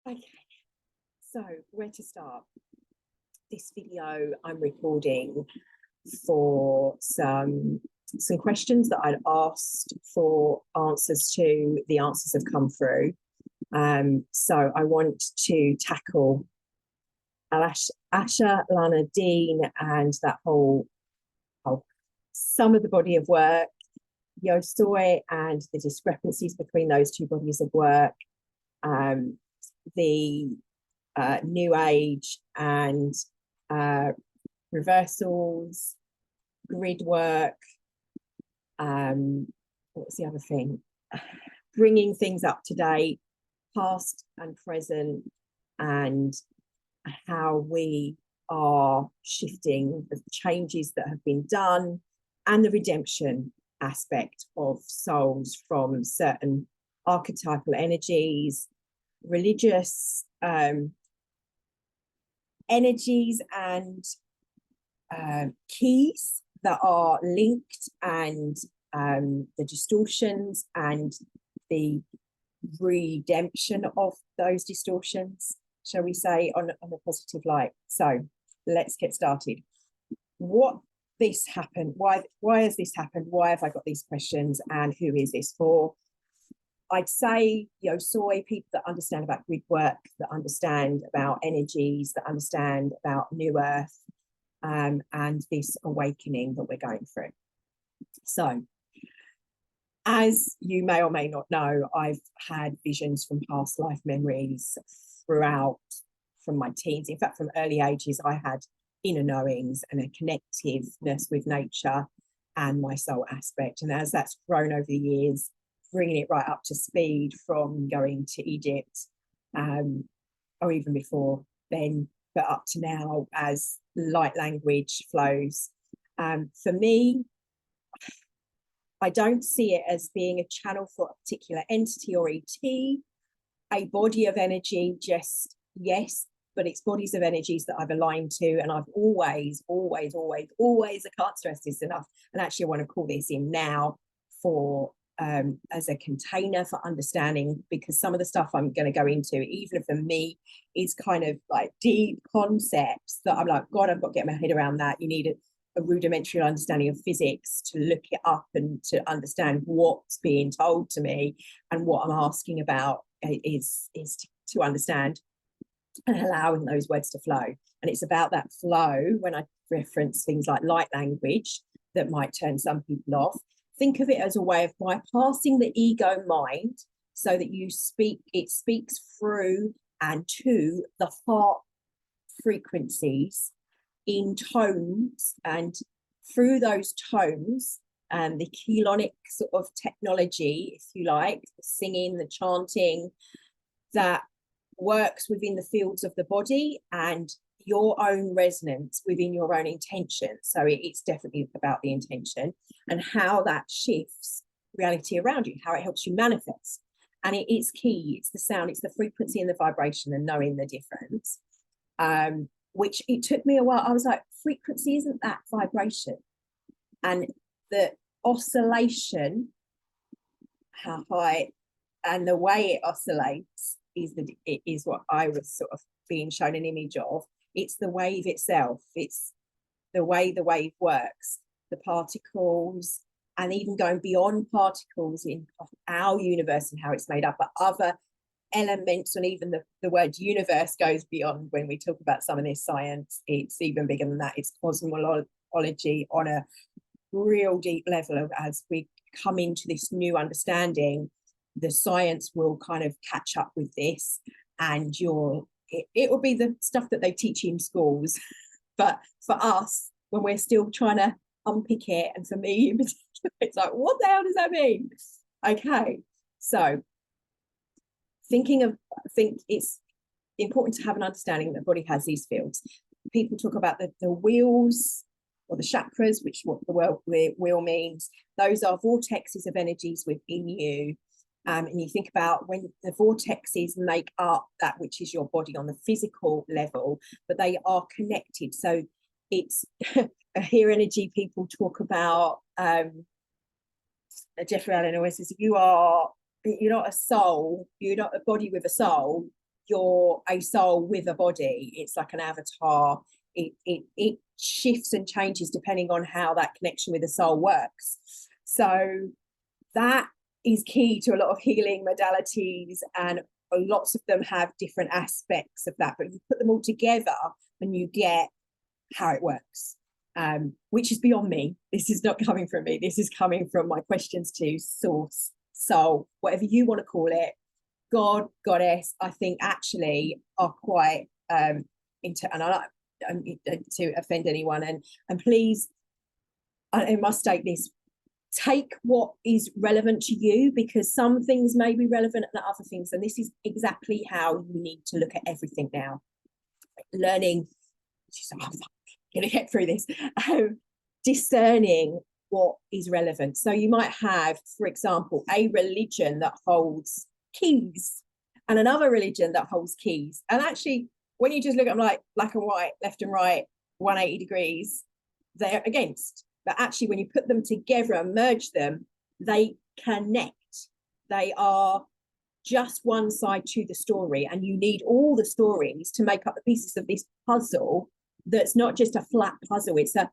Okay, so where to start? This video I'm recording for some questions that I'd asked for answers to. The answers have come through. So I want to tackle Asha, Lana Dean, and that whole some of the body of work, Yosoi, and the discrepancies between those two bodies of work, the New Age and reversals, grid work. What's the other thing? Bringing things up to date, past and present, and how we are shifting the changes that have been done, and the redemption aspect of souls from certain archetypal energies, religious energies, and keys that are linked, and the distortions and the redemption of those distortions, shall we say, on a positive light. So let's get started. What this happened? Why has this happened? Why have I got these questions? And who is this for? I'd say Yosoi, people that understand about grid work, that understand about energies, that understand about New Earth, and this awakening that we're going through. So, as you may or may not know, I've had visions from past life memories throughout, from my teens. In fact, from early ages, I had inner knowings and a connectiveness with nature and my soul aspect. And as that's grown over the years, bringing it right up to speed from going to Egypt, or even before then, but up to now as light language flows. For me, I don't see it as being a channel for a particular entity or ET, a body of energy, just yes, but it's bodies of energies that I've aligned to. And I've always, I can't stress this enough. And actually, I want to call this in now for as a container for understanding, because some of the stuff I'm going to go into, even for me, is kind of like deep concepts that I'm like, God, I've got to get my head around that. You need a rudimentary understanding of physics to look it up and to understand what's being told to me. And what I'm asking about is to understand and allowing those words to flow. And it's about that flow when I reference things like light language that might turn some people off. Think of it as a way of bypassing the ego mind so that it speaks through and to the heart frequencies in tones, and through those tones and the chelonic sort of technology, if you like, the singing, the chanting, that works within the fields of the body and your own resonance within your own intention. So it's definitely about the intention and how that shifts reality around you, how it helps you manifest. And it's key. It's the sound, it's the frequency and the vibration, and knowing the difference. Which it took me a while. I was like, frequency isn't that vibration? And the oscillation, how high and the way it oscillates is what I was sort of being shown an image of. It's the wave itself. It's the way the wave works, the particles, and even going beyond particles in our universe and how it's made up, but other elements, and even the word universe goes beyond. When we talk about some of this science, it's even bigger than that. It's cosmology on a real deep level. Of as we come into this new understanding, the science will kind of catch up with this, and it will be the stuff that they teach you in schools. But for us, when we're still trying to unpick it, and for me in particular, it's like, what the hell does that mean? Okay, so I think it's important to have an understanding that the body has these fields. People talk about the wheels or the chakras, which what the wheel means. Those are vortexes of energies within you. And you think about when the vortexes make up that which is your body on the physical level, but they are connected. So it's here energy people talk about. Jeffrey Allen always says, you're not a soul, you're not a body with a soul, you're a soul with a body. It's like an avatar. It shifts and changes depending on how that connection with the soul works. So that is key to a lot of healing modalities, and lots of them have different aspects of that, but you put them all together and you get how it works, which is beyond me. This is not coming from me. This is coming from my questions to source, soul, whatever you want to call it, God, goddess, I think actually are quite and I don't to offend anyone, and please, I must state this, take what is relevant to you, because some things may be relevant and other things, and this is exactly how you need to look at everything now. Learning, I'm gonna get through this, discerning what is relevant. So you might have, for example, a religion that holds keys and another religion that holds keys, and actually when you just look at them like black and white, left and right, 180 degrees, they're against. But actually, when you put them together and merge them, they connect. They are just one side to the story, and you need all the stories to make up the pieces of this puzzle. That's not just a flat puzzle, it's a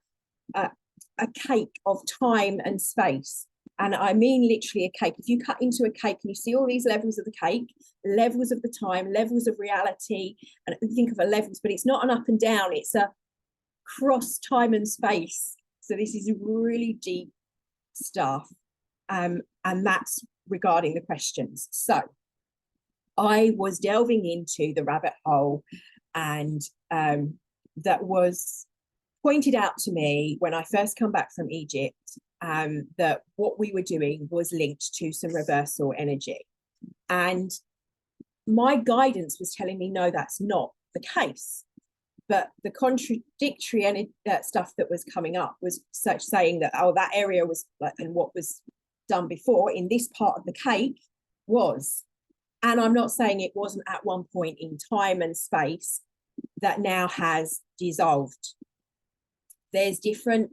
cake of time and space. And I mean literally a cake. If you cut into a cake and you see all these levels of the cake, levels of the time, levels of reality, and you think of a levels, but it's not an up and down, it's a cross time and space. So this is really deep stuff, and that's regarding the questions. So I was delving into the rabbit hole, and that was pointed out to me when I first come back from Egypt, that what we were doing was linked to some reversal energy. And my guidance was telling me, no, that's not the case. But the contradictory stuff that was coming up was such saying that, oh, that area was, and what was done before in this part of the cake was. And I'm not saying it wasn't at one point in time and space that now has dissolved. There's different,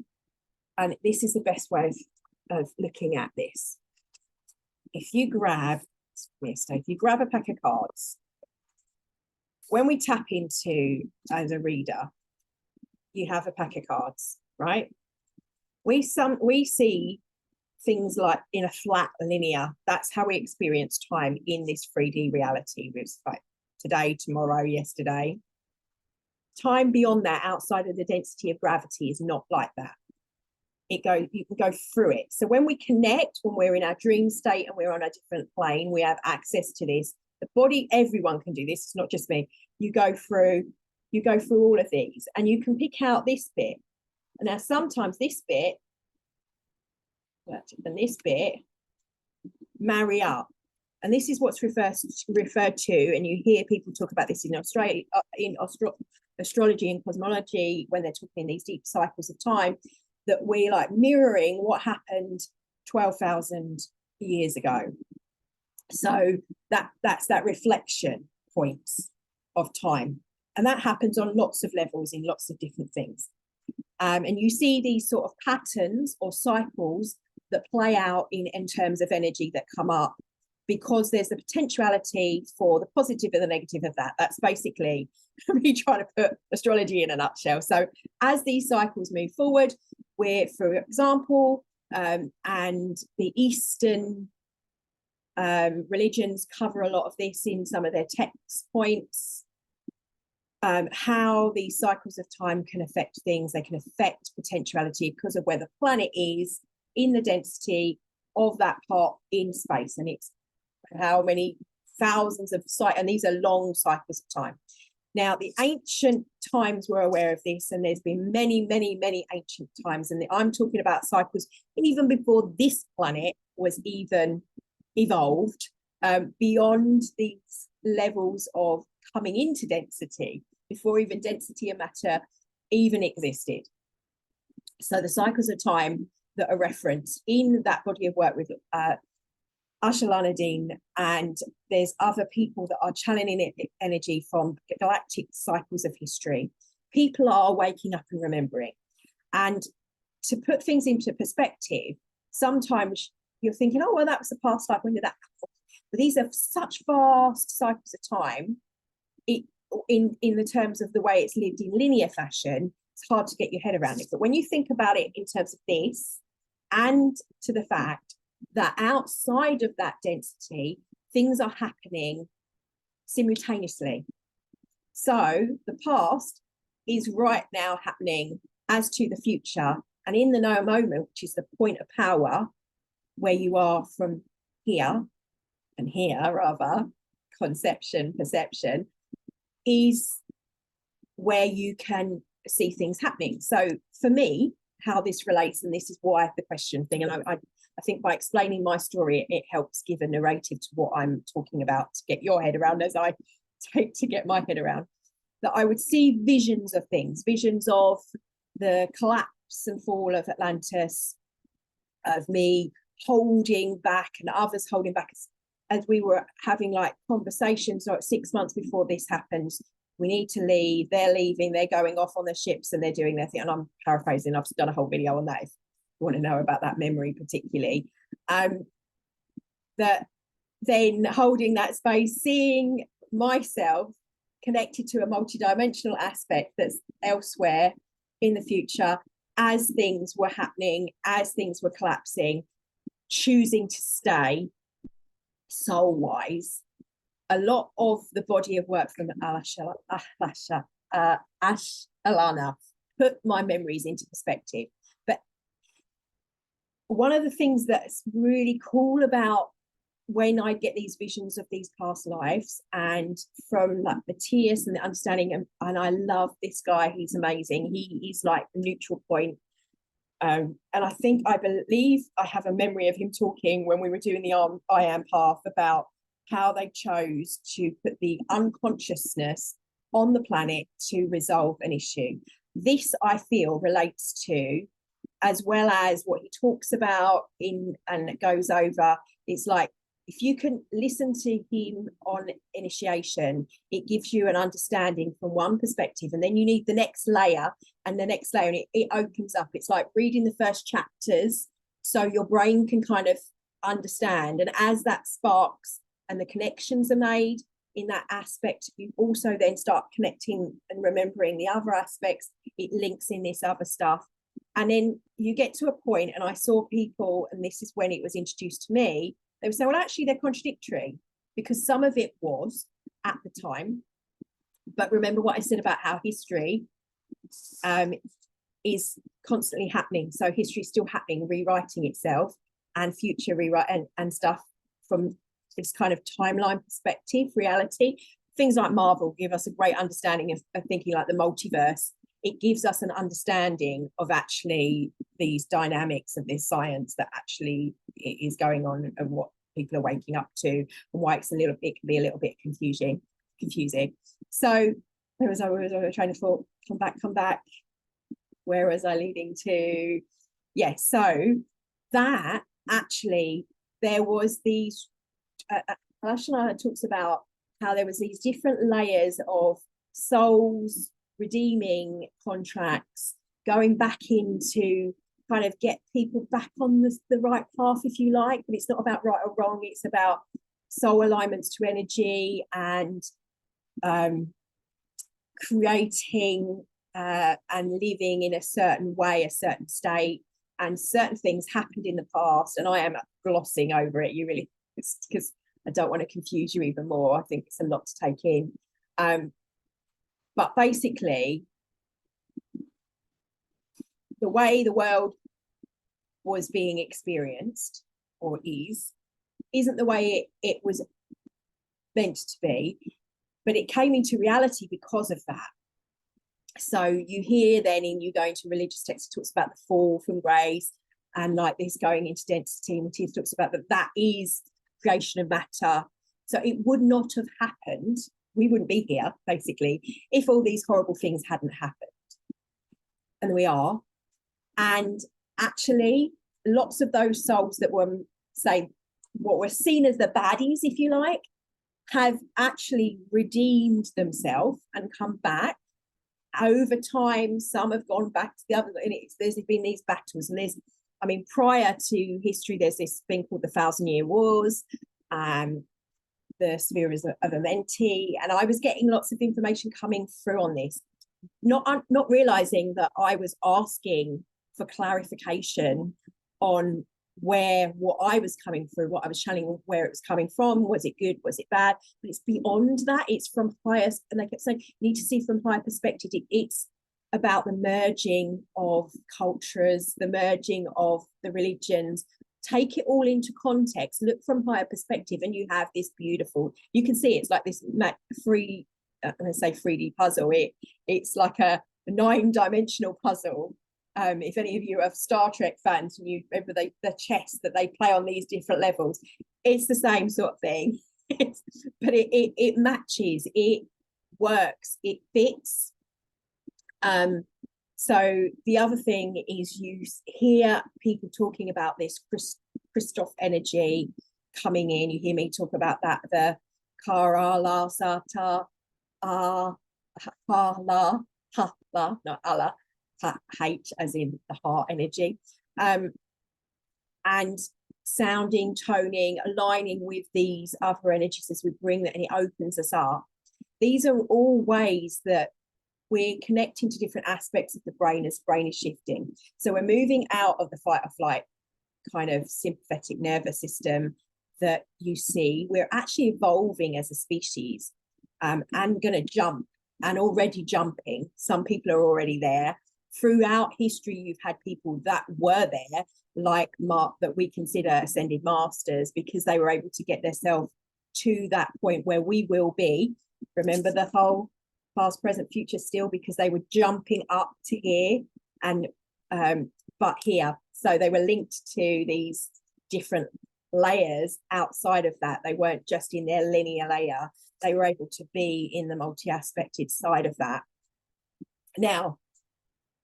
and this is the best way of looking at this. If you grab a pack of cards, when we tap into, as a reader, you have a pack of cards, right? We see things like in a flat linear. That's how we experience time in this 3D reality. It's like today, tomorrow, yesterday. Time beyond that, outside of the density of gravity, is not like that. You can go through it. So when we connect, when we're in our dream state and we're on a different plane, we have access to this. The body, everyone can do this. It's not just me. You go through all of these, and you can pick out this bit. And now sometimes this bit and this bit marry up, and this is what's referred to. And you hear people talk about this in Australia, in astrology and cosmology, when they're talking these deep cycles of time, that we're like mirroring what happened 12,000 years ago. So that's that reflection points of time, and that happens on lots of levels in lots of different things. And you see these sort of patterns or cycles that play out in terms of energy that come up, because there's the potentiality for the positive and the negative of that. That's basically me trying to put astrology in a nutshell. So as these cycles move forward, we're, for example, and the Eastern religions cover a lot of this in some of their text points, how these cycles of time can affect things. They can affect potentiality because of where the planet is in the density of that part in space, and it's how many thousands of cycles, and these are long cycles of time. Now, the ancient times were aware of this, and there's been many, many, many ancient times, and I'm talking about cycles even before this planet was even evolved, beyond these levels of coming into density, before even density of matter even existed. So the cycles of time that are referenced in that body of work with Ashalanuddin, and there's other people that are channeling energy from galactic cycles of history. People are waking up and remembering. And to put things into perspective, sometimes you're thinking, oh, well, that was the past life, when did that happen? But these are such vast cycles of time it in the terms of the way it's lived in linear fashion, it's hard to get your head around it. But when you think about it in terms of this, and to the fact that outside of that density, things are happening simultaneously. So the past is right now happening as to the future. And in the now moment, which is the point of power, where you are from here and here, rather, conception, perception, is where you can see things happening. So for me, how this relates, and this is why the question thing, and I think by explaining my story, it helps give a narrative to what I'm talking about to get your head around as I take to get my head around, that I would see visions of things, visions of the collapse and fall of Atlantis, of me holding back and others holding back as we were having like conversations like 6 months before this happens. We need to leave, they're leaving, they're going off on their ships and they're doing their thing. And I'm paraphrasing, I've done a whole video on that if you want to know about that memory particularly. That then holding that space, seeing myself connected to a multidimensional aspect that's elsewhere in the future as things were happening, as things were collapsing, choosing to stay soul-wise. A lot of the body of work from Alana put my memories into perspective. But one of the things that's really cool about when I get these visions of these past lives, and from like Matthias and the understanding, and I love this guy, he's amazing. He's like the neutral point. And I believe I have a memory of him talking when we were doing the I Am path about how they chose to put the unconsciousness on the planet to resolve an issue. This, I feel, relates to, as well as what he talks about and it goes over, it's like, if you can listen to him on initiation, it gives you an understanding from one perspective, and then you need the next layer and the next layer, and it opens up. It's like reading the first chapters so your brain can kind of understand. And as that sparks and the connections are made in that aspect, you also then start connecting and remembering the other aspects. It links in this other stuff. And then you get to a point, and I saw people, and this is when it was introduced to me, they would say, well, actually, they're contradictory, because some of it was at the time. But remember what I said about how history is constantly happening. So history is still happening, rewriting itself, and future rewrite and stuff from this kind of timeline perspective, reality. Things like Marvel give us a great understanding of thinking like the multiverse. It gives us an understanding of actually these dynamics of this science that actually is going on, and what people are waking up to, and why it can be a little bit confusing. So where was I trying to thought, come back. Where was I leading to? Yeah, so that actually there was these, Ashana talks about how there was these different layers of souls redeeming contracts, going back into kind of get people back on the right path, if you like. But it's not about right or wrong, it's about soul alignments to energy, and creating and living in a certain way, a certain state. And certain things happened in the past, and I am glossing over it, you really, because I don't want to confuse you even more. I think it's a lot to take in. But basically, the way the world was being experienced, or isn't the way it was meant to be, but it came into reality because of that. So you hear then, in you going to religious texts, it talks about the fall from grace, and like this going into density. Matthias talks about that is creation of matter. So it would not have happened, we wouldn't be here basically, if all these horrible things hadn't happened. And we are. And actually, lots of those souls that were, say, what were seen as the baddies, if you like, have actually redeemed themselves and come back. Over time, some have gone back to the other, and there's been these battles. And prior to history, there's this thing called the 1,000-Year Wars. the sphere of a mentee, and I was getting lots of information coming through on this, not realizing that I was asking for clarification on what I was coming through, what I was channeling, where it was coming from. Was it good? Was it bad? But it's beyond that. It's from higher, and they kept saying, you need to see from higher perspective. It's about the merging of cultures, the merging of the religions. Take it all into context, look from higher perspective, and you have this beautiful, you can see it's like this free, I'm going to say 3D puzzle. It's like a 9-dimensional puzzle. If any of you are Star Trek fans and you remember the chess that they play on these different levels, it's the same sort of thing. But it matches, it works, it fits. So the other thing is you hear people talking about this Christoph energy coming in. You hear me talk about that, the Karala Sata Allah, not Allah, H as in the heart energy, and sounding, toning, aligning with these other energies as we bring that, and it opens us up. These are all ways that we're connecting to different aspects of the brain as brain is shifting. So we're moving out of the fight or flight kind of sympathetic nervous system that you see. We're actually evolving as a species, and going to jump, and already jumping. Some people are already there. Throughout history, you've had people that were there, like Mark, that we consider ascended masters, because they were able to get themselves to that point where we will be. Remember the whole past, present, future still, because they were jumping up to here and but here. So they were linked to these different layers outside of that. They weren't just in their linear layer. They were able to be in the multi-aspected side of that. Now,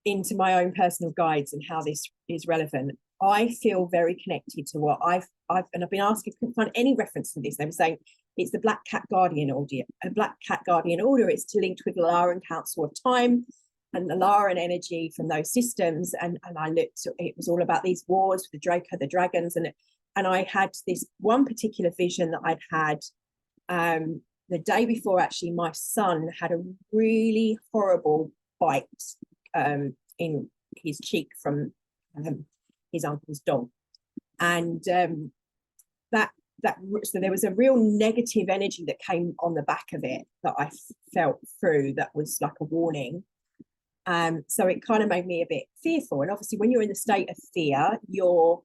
into my own personal guides and how this is relevant, I feel very connected to what I've been asked if I couldn't find any reference to this. They were saying it's the Black Cat Guardian Order. A Black Cat Guardian Order is to linked with Laran Council of Time and the Laran energy from those systems. And I looked, it was all about these wars with the Draco, the dragons, and I had this one particular vision that I'd had the day before. Actually, my son had a really horrible bite in his cheek from his uncle's dog, and so there was a real negative energy that came on the back of it that I felt through, that was like a warning. So it kind of made me a bit fearful, and obviously when you're in the state of fear, your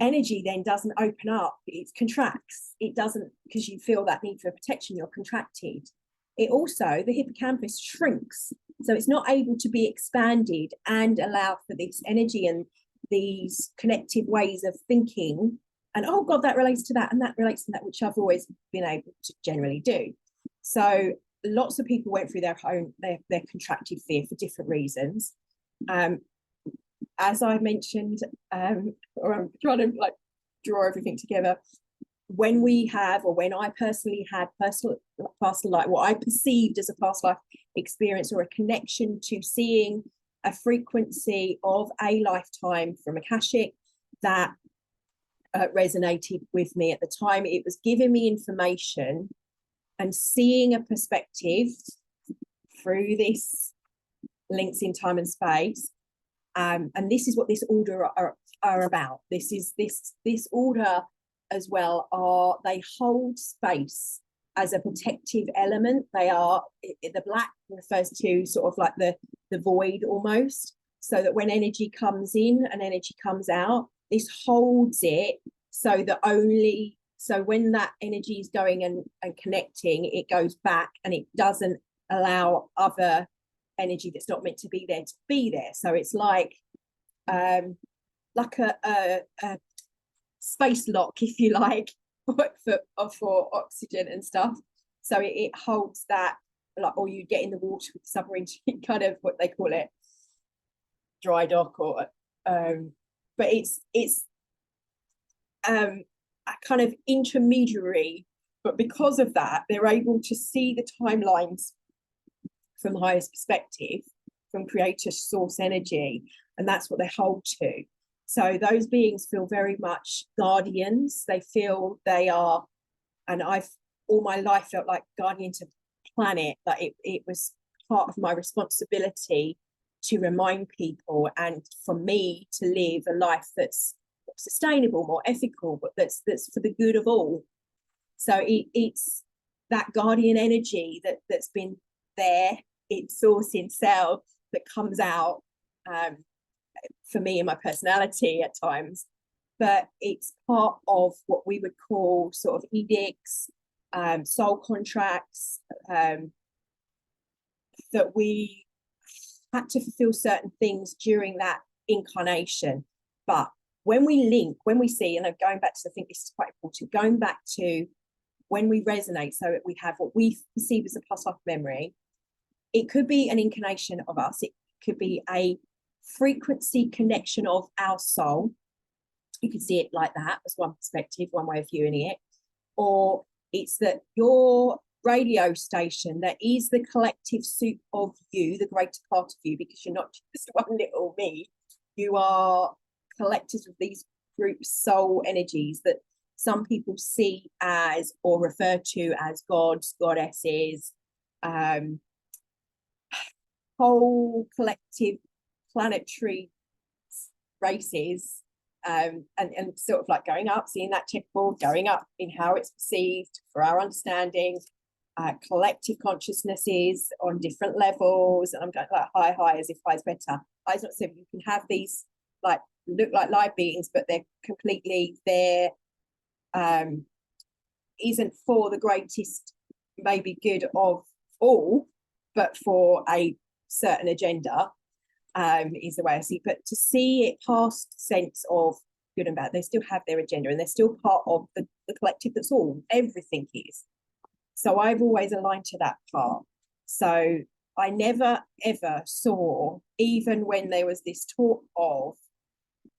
energy then doesn't open up, it contracts. It doesn't, because you feel that need for protection, you're contracted. It also, the hippocampus shrinks, so it's not able to be expanded and allow for this energy and these connective ways of thinking, and oh god, that relates to that and that relates to that, which I've always been able to generally do. So lots of people went through their contracted fear for different reasons. As I mentioned, or I'm trying to like draw everything together, when we have, or when I personally had past life, what I perceived as a past life experience or a connection to seeing a frequency of a lifetime from Akashic, that resonated with me at the time. It was giving me information and seeing a perspective through this links in time and space. And this is what this order are about. This order as well they hold space as a protective element. They are, the black refers to sort of like the void almost, so that when energy comes in and energy comes out, this holds it, so that when that energy is going and connecting, it goes back and it doesn't allow other energy that's not meant to be there. So it's like a space lock, if you like, for oxygen and stuff. So it holds that, like, or you get in the water with the submarine, kind of what they call it, dry dock, or but it's a kind of intermediary. But because of that, they're able to see the timelines from the highest perspective, from creator source energy, and that's what they hold to. So those beings feel very much guardians. They feel they are And I've all my life felt like guardian to planet, that it was part of my responsibility to remind people, and for me to live a life that's sustainable, more ethical, but that's for the good of all. So it's that guardian energy that's been there, its source in self, that comes out for me in my personality at times. But it's part of what we would call sort of edicts, soul contracts, that we had to fulfill certain things during that incarnation. But when we link, when we see, and I'm going back to, I think this is quite important, going back to when we resonate, so we have what we perceive as a past life memory. It could be an incarnation of us. It could be a frequency connection of our soul. You could see it like that as one perspective, one way of viewing it. Or it's that your radio station, that is the collective soup of you, the greater part of you, because you're not just one little me. You are collected of these group soul energies that some people see as or refer to as gods, goddesses, whole collective planetary races, and sort of like going up, seeing that checkerboard, going up in how it's perceived for our understanding, collective consciousnesses on different levels. And I'm going like high, as if high is better. High's not simple. You can have these like look like live beings, but they're completely there. Isn't for the greatest maybe good of all, but for a certain agenda, is the way I see it. But to see it past sense of good and bad, they still have their agenda, and they're still part of the collective that's all, everything is. So I've always aligned to that part. So I never ever saw, even when there was this talk of,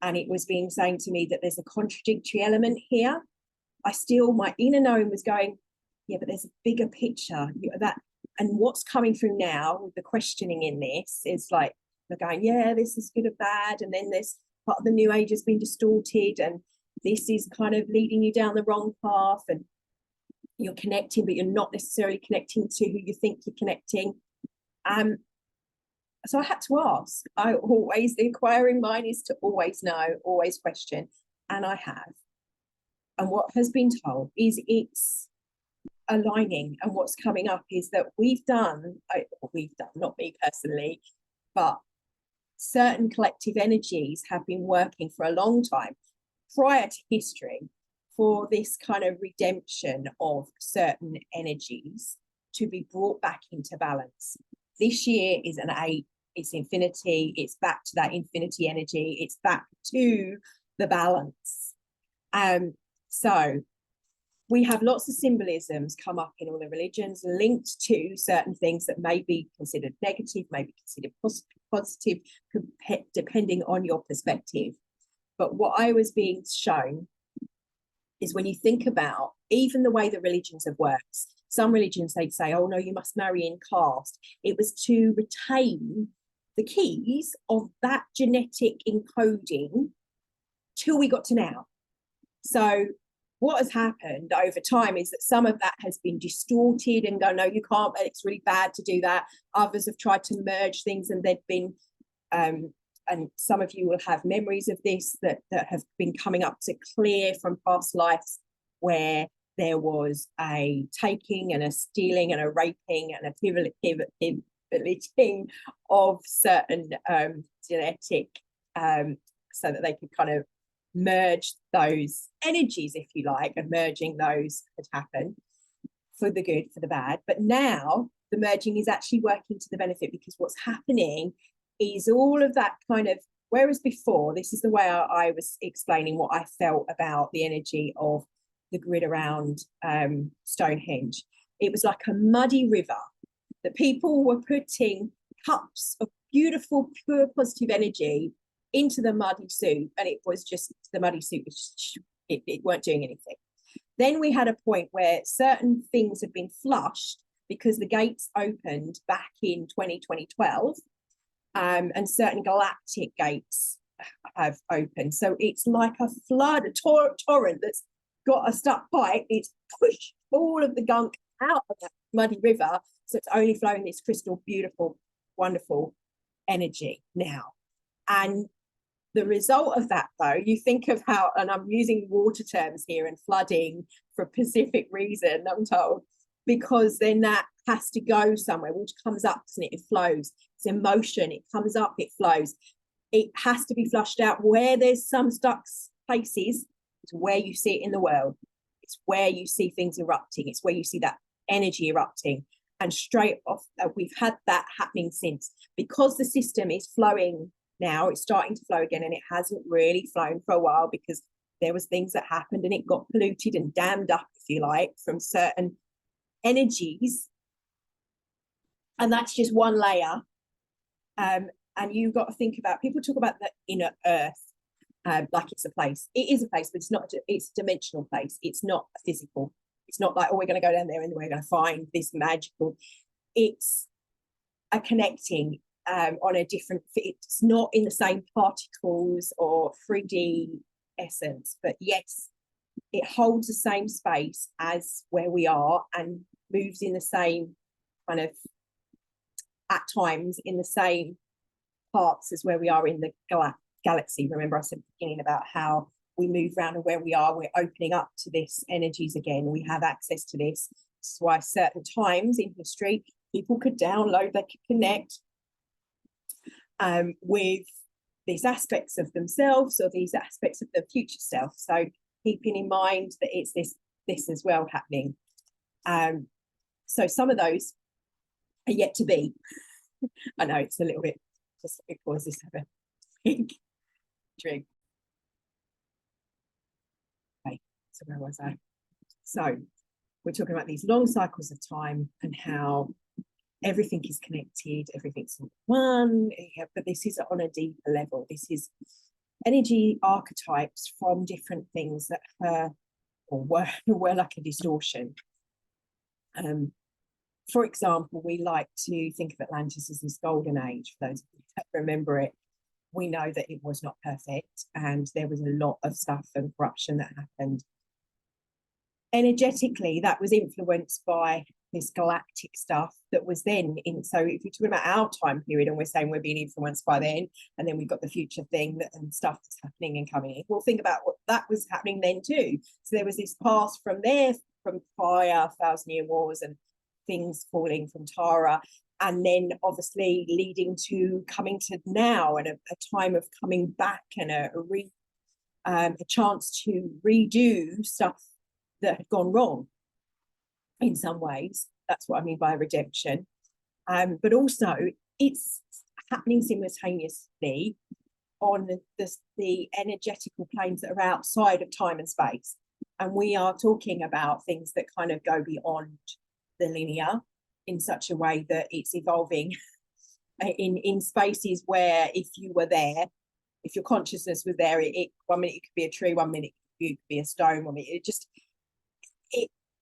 and it was being saying to me that there's a contradictory element here, I still, my inner knowing was going, yeah, but there's a bigger picture. That, and what's coming through now with the questioning in this is like, they're going, yeah, this is good or bad, and then this part of the new age has been distorted, and this is kind of leading you down the wrong path, and you're connecting, but you're not necessarily connecting to who you think you're connecting. So I had to ask. The inquiring mind is to always know, always question, and I have. And what has been told is it's aligning, and what's coming up is that we've done, not me personally, but certain collective energies have been working for a long time prior to history for this kind of redemption of certain energies to be brought back into balance. This year is an 8, it's infinity, it's back to that infinity energy, it's back to the balance. So we have lots of symbolisms come up in all the religions linked to certain things that may be considered negative, may be considered positive, depending on your perspective. But what I was being shown is when you think about even the way the religions have worked, some religions, they'd say, oh no, you must marry in caste. It was to retain the keys of that genetic encoding till we got to now. So what has happened over time is that some of that has been distorted and go, no, you can't, it's really bad to do that. Others have tried to merge things, and they've been, and some of you will have memories of this that have been coming up to clear from past lives where there was a taking and a stealing and a raping and a pivoting of certain genetic, so that they could kind of merge those energies, if you like, and merging those had happened for the good, for the bad. But now the merging is actually working to the benefit, because what's happening is all of that kind of, whereas before, this is the way I was explaining what I felt about the energy of the grid around Stonehenge. It was like a muddy river that people were putting cups of beautiful, pure, positive energy into the muddy soup, and it was just, the muddy soup was it weren't doing anything. Then we had a point where certain things had been flushed because the gates opened back in 2012, and certain galactic gates have opened. So it's like a flood, a torrent that's got a stuck pipe, it's pushed all of the gunk out of that muddy river. So it's only flowing this crystal, beautiful, wonderful energy now. And the result of that, though, you think of how, and I'm using water terms here and flooding for a specific reason, I'm told, because then that has to go somewhere. Water comes up, doesn't it? It flows. It's emotion. It comes up, it flows. It has to be flushed out. Where there's some stuck places, it's where you see it in the world. It's where you see things erupting. It's where you see that energy erupting. And straight off, we've had that happening since. Because the system is flowing now, it's starting to flow again, and it hasn't really flown for a while because there was things that happened and it got polluted and dammed up, if you like, from certain energies. And that's just one layer. And you've got to think about, people talk about the inner earth like it's a place. It is a place, but it's not, it's a dimensional place. It's not a physical. It's not like, oh, we're going to go down there and we're going to find this magical. It's a connecting on a different, it's not in the same particles or 3D essence, but yes, it holds the same space as where we are and moves in the same kind of, at times, in the same parts as where we are in the galaxy. Remember I said at the beginning about how we move around and where we are, we're opening up to this energies again. We have access to this. This is why certain times in history, people could download, they could connect with these aspects of themselves or these aspects of the future self. So keeping in mind that it's this as well happening. So some of those are yet to be. I know it's a little bit, just because this have a big drink. Okay, so where was I? So we're talking about these long cycles of time and how everything is connected, everything's one, but this is on a deeper level. This is energy archetypes from different things that were like a distortion. For example, we like to think of Atlantis as this golden age. For those of you that remember it, we know that it was not perfect and there was a lot of stuff and corruption that happened. Energetically, that was influenced by this galactic stuff that was then in. So if you're talking about our time period and we're saying we're being influenced by then, and then we've got the future thing and stuff that's happening and coming in, we'll think about what that was happening then too. So there was this path from there, from prior 1,000-year wars and things falling from Tara, and then obviously leading to coming to now and a time of coming back and a chance to redo stuff that had gone wrong in some ways. That's what I mean by redemption. But also it's happening simultaneously on the energetical planes that are outside of time and space. And we are talking about things that kind of go beyond the linear in such a way that it's evolving in spaces where if you were there, if your consciousness was there, it 1 minute it could be a tree, 1 minute it could be a stone, 1 minute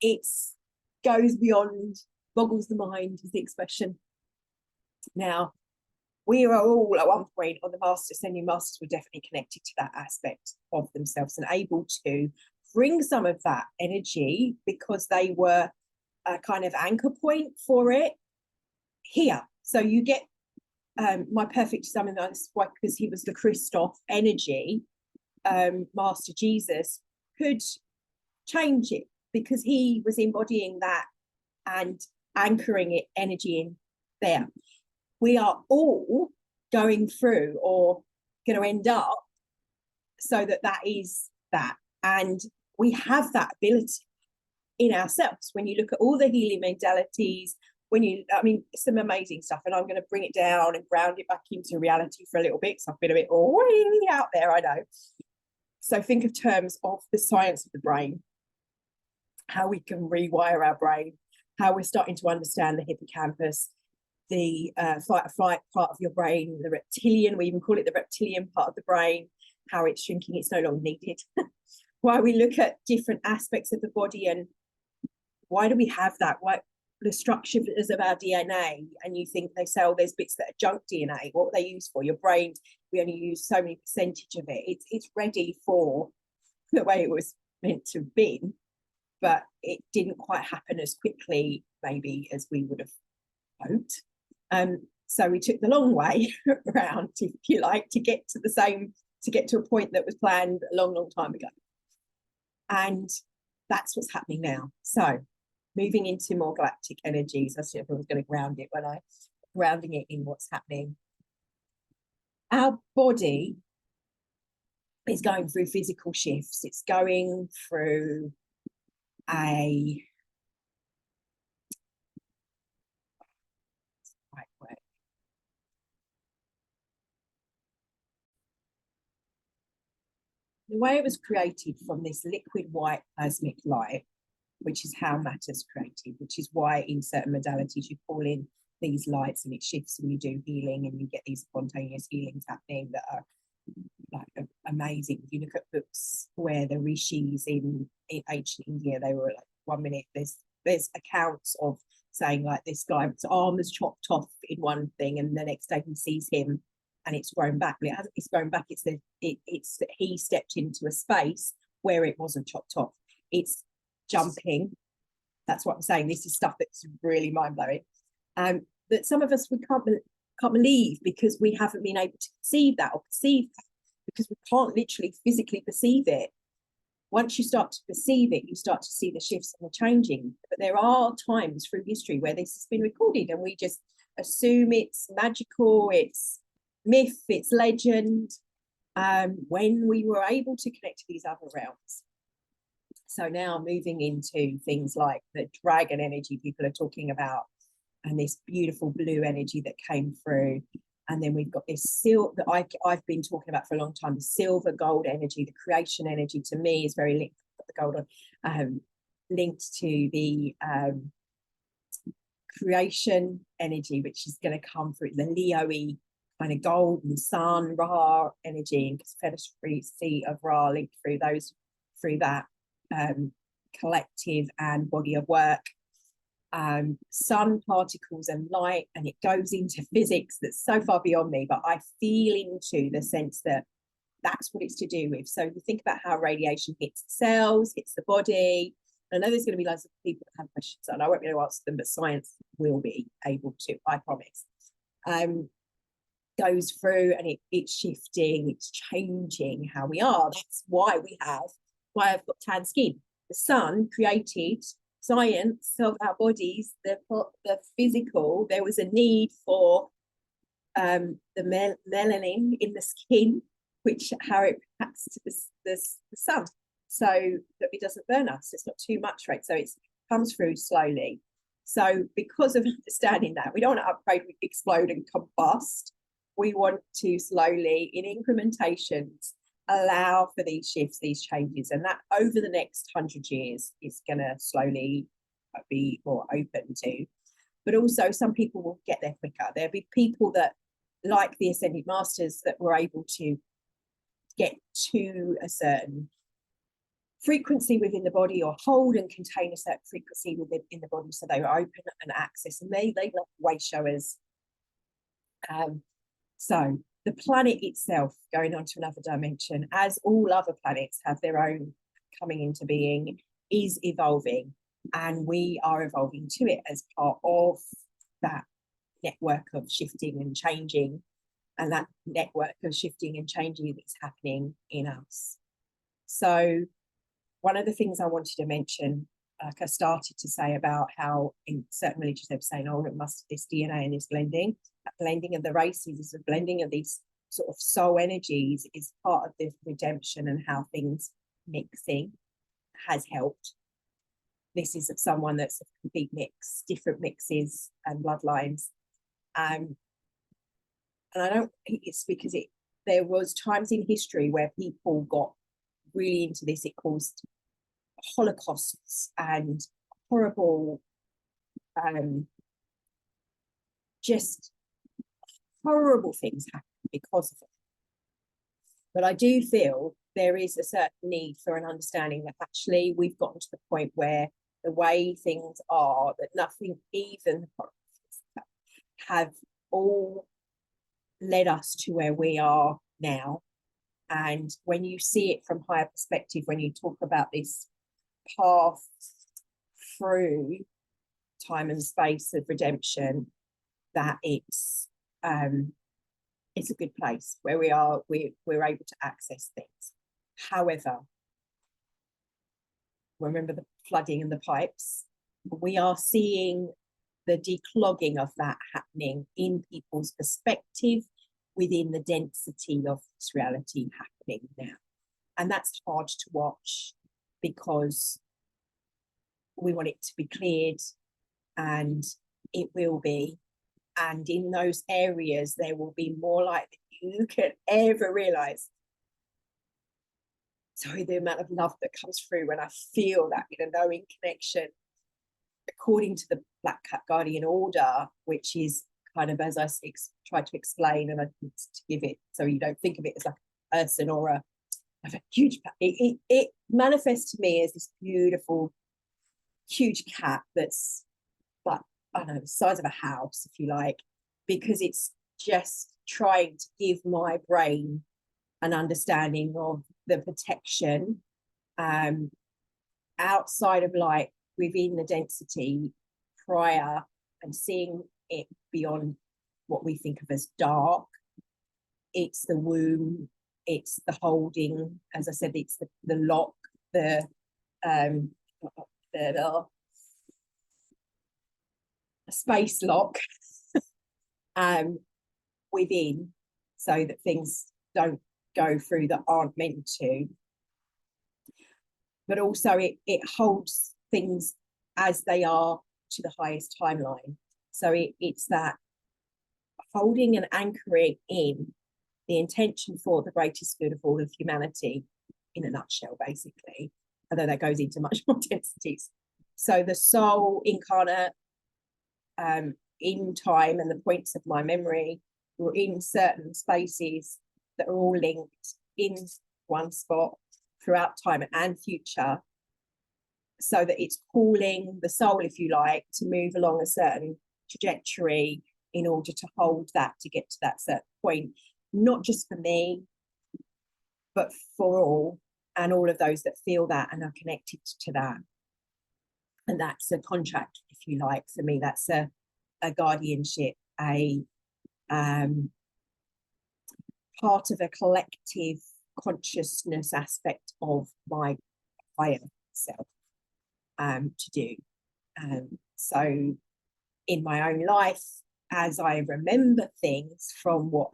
it goes beyond, boggles the mind is the expression. Now, we are all at one point on the Masters, Ascending Masters were definitely connected to that aspect of themselves and able to bring some of that energy because they were a kind of anchor point for it here. So you get my perfect summon, that's why, because he was the Christoph energy, Master Jesus could change it because he was embodying that and anchoring it energy in there. We are all going through or going to end up so that is that. And we have that ability in ourselves. When you look at all the healing modalities, some amazing stuff, and I'm going to bring it down and ground it back into reality for a little bit, so I've been a bit way out there, I know. So think of terms of the science of the brain, how we can rewire our brain, how we're starting to understand the hippocampus, the fight or flight part of your brain, the reptilian, we even call it the reptilian part of the brain, how it's shrinking, it's no longer needed. Why we look at different aspects of the body and why do we have that? Why the structure of our DNA, and you think they say, oh, there's bits that are junk DNA. What they use for your brain? We only use so many percentage of it. It's ready for the way it was meant to have been, but it didn't quite happen as quickly maybe as we would have hoped. So we took the long way around, if you like, to get to a point that was planned a long time ago. And that's what's happening now. So moving into more galactic energies, I see if I was going to ground it when I grounding it in what's happening. Our body is going through physical shifts. It's going through a the way it was created from this liquid white plasmic light, which is how matter's created, which is why in certain modalities you call in these lights and it shifts and you do healing and you get these spontaneous healings happening that are like amazing. If you look at books where the rishis in ancient India, they were like, 1 minute there's accounts of saying like this guy's arm is chopped off in one thing and the next day he sees him and it's grown back. But it hasn't, it's grown back. It's that he stepped into a space where it wasn't chopped off. It's jumping. That's what I'm saying. This is stuff that's really mind-blowing. That some of us we can't believe because we haven't been able to perceive that because we can't literally physically perceive it. Once you start to perceive it, you start to see the shifts and the changing. But there are times through history where this has been recorded and we just assume it's magical, it's myth, it's legend, when we were able to connect to these other realms. So now moving into things like the dragon energy people are talking about and this beautiful blue energy that came through. And then we've got this silver that I've been talking about for a long time, the silver gold energy, the creation energy to me is very linked, the gold on, linked to the creation energy, which is going to come through the Leo-y kind of golden sun, Ra energy, and confederacy of Ra linked through that collective and body of work. Sun particles and light, and it goes into physics that's so far beyond me, but I feel into the sense that that's what it's to do with. So you think about how radiation hits cells, hits the body. I know there's going to be lots of people that have questions and I won't be able to answer them, but science will be able to, I promise. Goes through and it's shifting, it's changing how we are. That's why I've got tan skin. The sun created science of our bodies, the physical. There was a need for the melanin in the skin, which how it reacts to the sun, so that it doesn't burn us. It's not too much, right? So it comes through slowly. So because of understanding that, we don't want to upgrade, explode and combust. We want to slowly, in incrementations, allow for these shifts, these changes, and that over the next 100 years is going to slowly be more open to. But also some people will get there quicker. There'll be people that, like the Ascended Masters, that were able to get to a certain frequency within the body or hold and contain a certain frequency within the body, so they were open and access, and they love way showers. So the planet itself, going on to another dimension, as all other planets have their own coming into being, is evolving, and we are evolving to it as part of that network of shifting and changing, and that network of shifting and changing that's happening in us. So one of the things I wanted to mention, like I started to say about how in certain religions they were saying, oh, it must this DNA and this blending. That blending of the races is a blending of these sort of soul energies is part of the redemption, and how things mixing has helped. This is of someone that's a complete mix, different mixes and bloodlines. And I don't think it's because there was times in history where people got really into this. It caused holocausts and horrible, just horrible things happen because of it. But I do feel there is a certain need for an understanding that actually we've gotten to the point where the way things are, that nothing, even have all led us to where we are now. And when you see it from higher perspective, when you talk about this path through time and space of redemption, that it's a good place where we're able to access things. However, remember the flooding and the pipes, we are seeing the declogging of that happening in people's perspective within the density of this reality happening now. And that's hard to watch because we want it to be cleared, and it will be. And in those areas, there will be more light than you can ever realize. Sorry, the amount of love that comes through when I feel that in a knowing connection, according to the Black Cat Guardian Order, which is kind of, as I tried to explain, and I need to give it so you don't think of it as like a person or a huge, it manifests to me as this beautiful, huge cat that's like, I don't know, the size of a house, if you like, because it's just trying to give my brain an understanding of the protection outside of light within the density prior, and seeing it beyond what we think of as dark. It's the womb, it's the holding, as I said, it's the lock, the space lock within, so that things don't go through that aren't meant to. But also it holds things as they are to the highest timeline. So it's that holding and anchoring in the intention for the greatest good of all of humanity, in a nutshell, basically, although that goes into much more densities. So the soul incarnate in time, and the points of my memory were in certain spaces that are all linked in one spot throughout time and future, so that it's calling the soul, if you like, to move along a certain trajectory in order to hold that, to get to that certain point, not just for me, but for all, and all of those that feel that and are connected to that. And that's a contract, if you like. For me, that's a guardianship, a part of a collective consciousness aspect of my higher self to do. So in my own life, as I remember things from what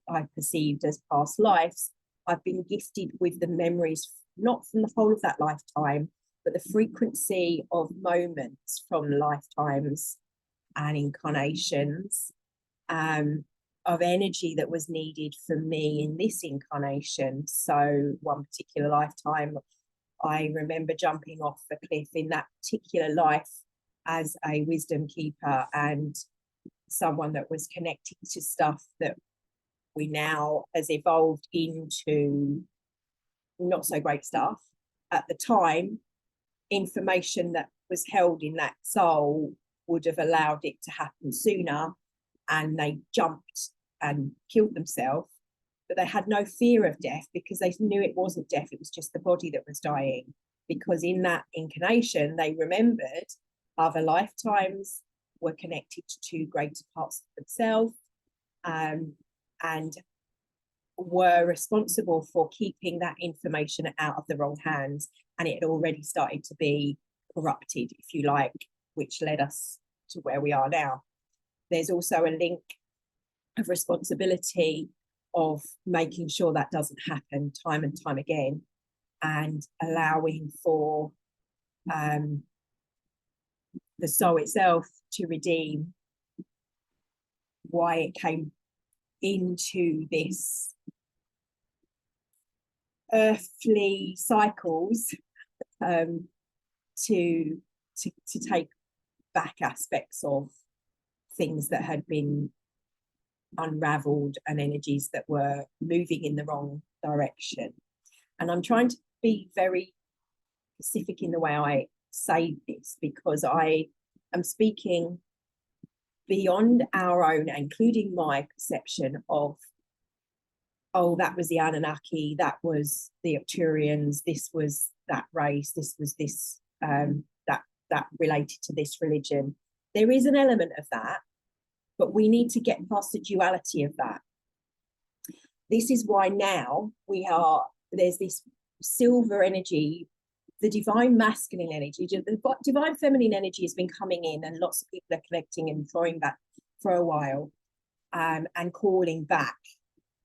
I perceived as past lives, I've been gifted with the memories, not from the whole of that lifetime, but the frequency of moments from lifetimes and incarnations of energy that was needed for me in this incarnation. So one particular lifetime, I remember jumping off a cliff in that particular life as a wisdom keeper and someone that was connected to stuff that we now has evolved into not so great stuff. At the time, information that was held in that soul would have allowed it to happen sooner, and they jumped and killed themselves, but they had no fear of death because they knew it wasn't death, it was just the body that was dying. Because in that incarnation, they remembered other lifetimes, were connected to greater parts of themselves, and were responsible for keeping that information out of the wrong hands. And it had already started to be corrupted, if you like, which led us to where we are now. There's also a link of responsibility of making sure that doesn't happen time and time again, and allowing for the soul itself to redeem why it came into this earthly cycles, to take back aspects of things that had been unraveled and energies that were moving in the wrong direction. And I'm trying to be very specific in the way I say this, because I am speaking beyond our own, including my perception of oh, that was the Anunnaki, that was the Arcturians, this was that race, this was this, that related to this religion. There is an element of that, but we need to get past the duality of that. This is why now there's this silver energy, the divine masculine energy, the divine feminine energy has been coming in, and lots of people are collecting and throwing back for a while, and calling back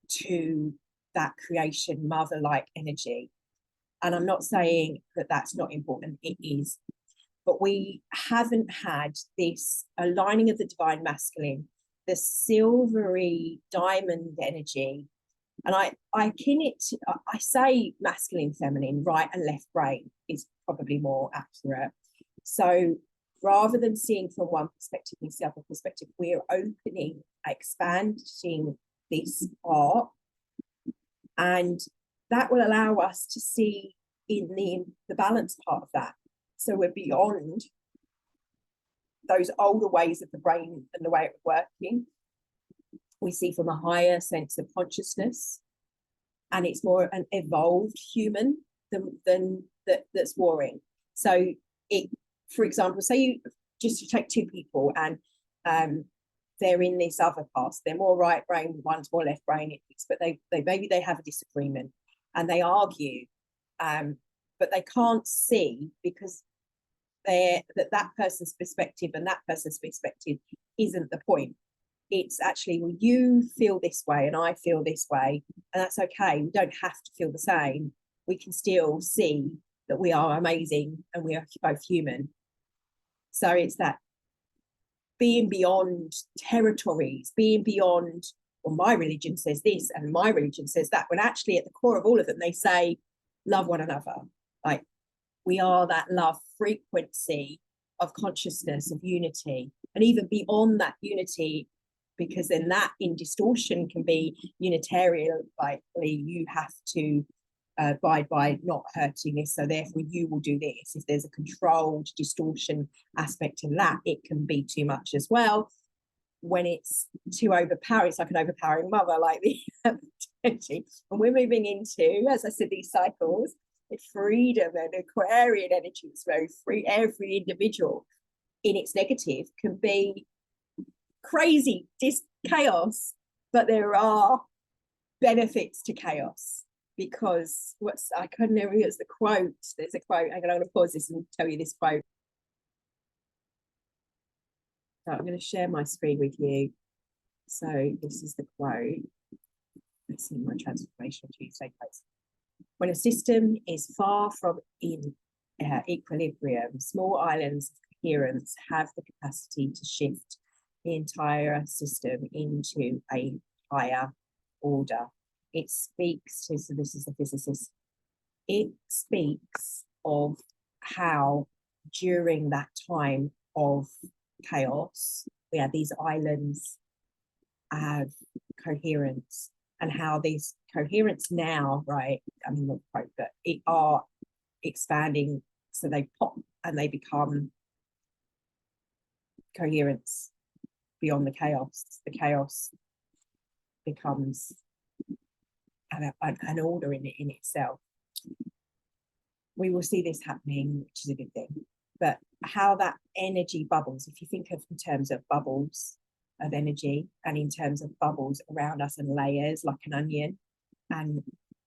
to that creation mother-like energy. And I'm not saying that that's not important, it is, but we haven't had this aligning of the divine masculine, the silvery diamond energy. And I akin it to, I say masculine, feminine, right and left brain is probably more accurate. So rather than seeing from one perspective and the other perspective, we're opening, expanding this art, and that will allow us to see in the balance part of that. So we're beyond those older ways of the brain and the way it's working. We see from a higher sense of consciousness, and it's more an evolved human than that's warring. So it, for example, say you take two people and they're in this other past, they're more right brain, one's more left brain, but they maybe they have a disagreement and they argue, but they can't see because that person's perspective and that person's perspective isn't the point. It's actually, well, you feel this way and I feel this way, and that's okay. We don't have to feel the same. We can still see that we are amazing and we are both human. So it's that being beyond territories, being beyond, well, my religion says this and my religion says that, when actually at the core of all of them, they say, love one another. Like, we are that love frequency of consciousness, of unity, and even beyond that unity, because then that in distortion can be unitarian, like you have to abide by not hurting this, so therefore you will do this. If there's a controlled distortion aspect to that, it can be too much as well. When it's too overpowering, it's like an overpowering mother, like the energy. And we're moving into, as I said, these cycles, freedom and Aquarian energy is very free. Every individual in its negative can be crazy, chaos, but there are benefits to chaos, because I couldn't remember, it's the quote. There's a quote. I'm going to pause this and tell you this quote. So I'm going to share my screen with you. So this is the quote. Let's see my transformation Tuesday quotes. When a system is far from in equilibrium, small islands of coherence have the capacity to shift the entire system into a higher order. It speaks to, so this is the physicist, it speaks of how during that time of chaos, we had these islands have coherence, and how these coherence now, right, I mean, not quite, but it are expanding, so they pop and they become coherence beyond the chaos. The chaos becomes an order in itself. We will see this happening, which is a good thing. But how that energy bubbles, if you think of in terms of bubbles of energy, and in terms of bubbles around us and layers like an onion,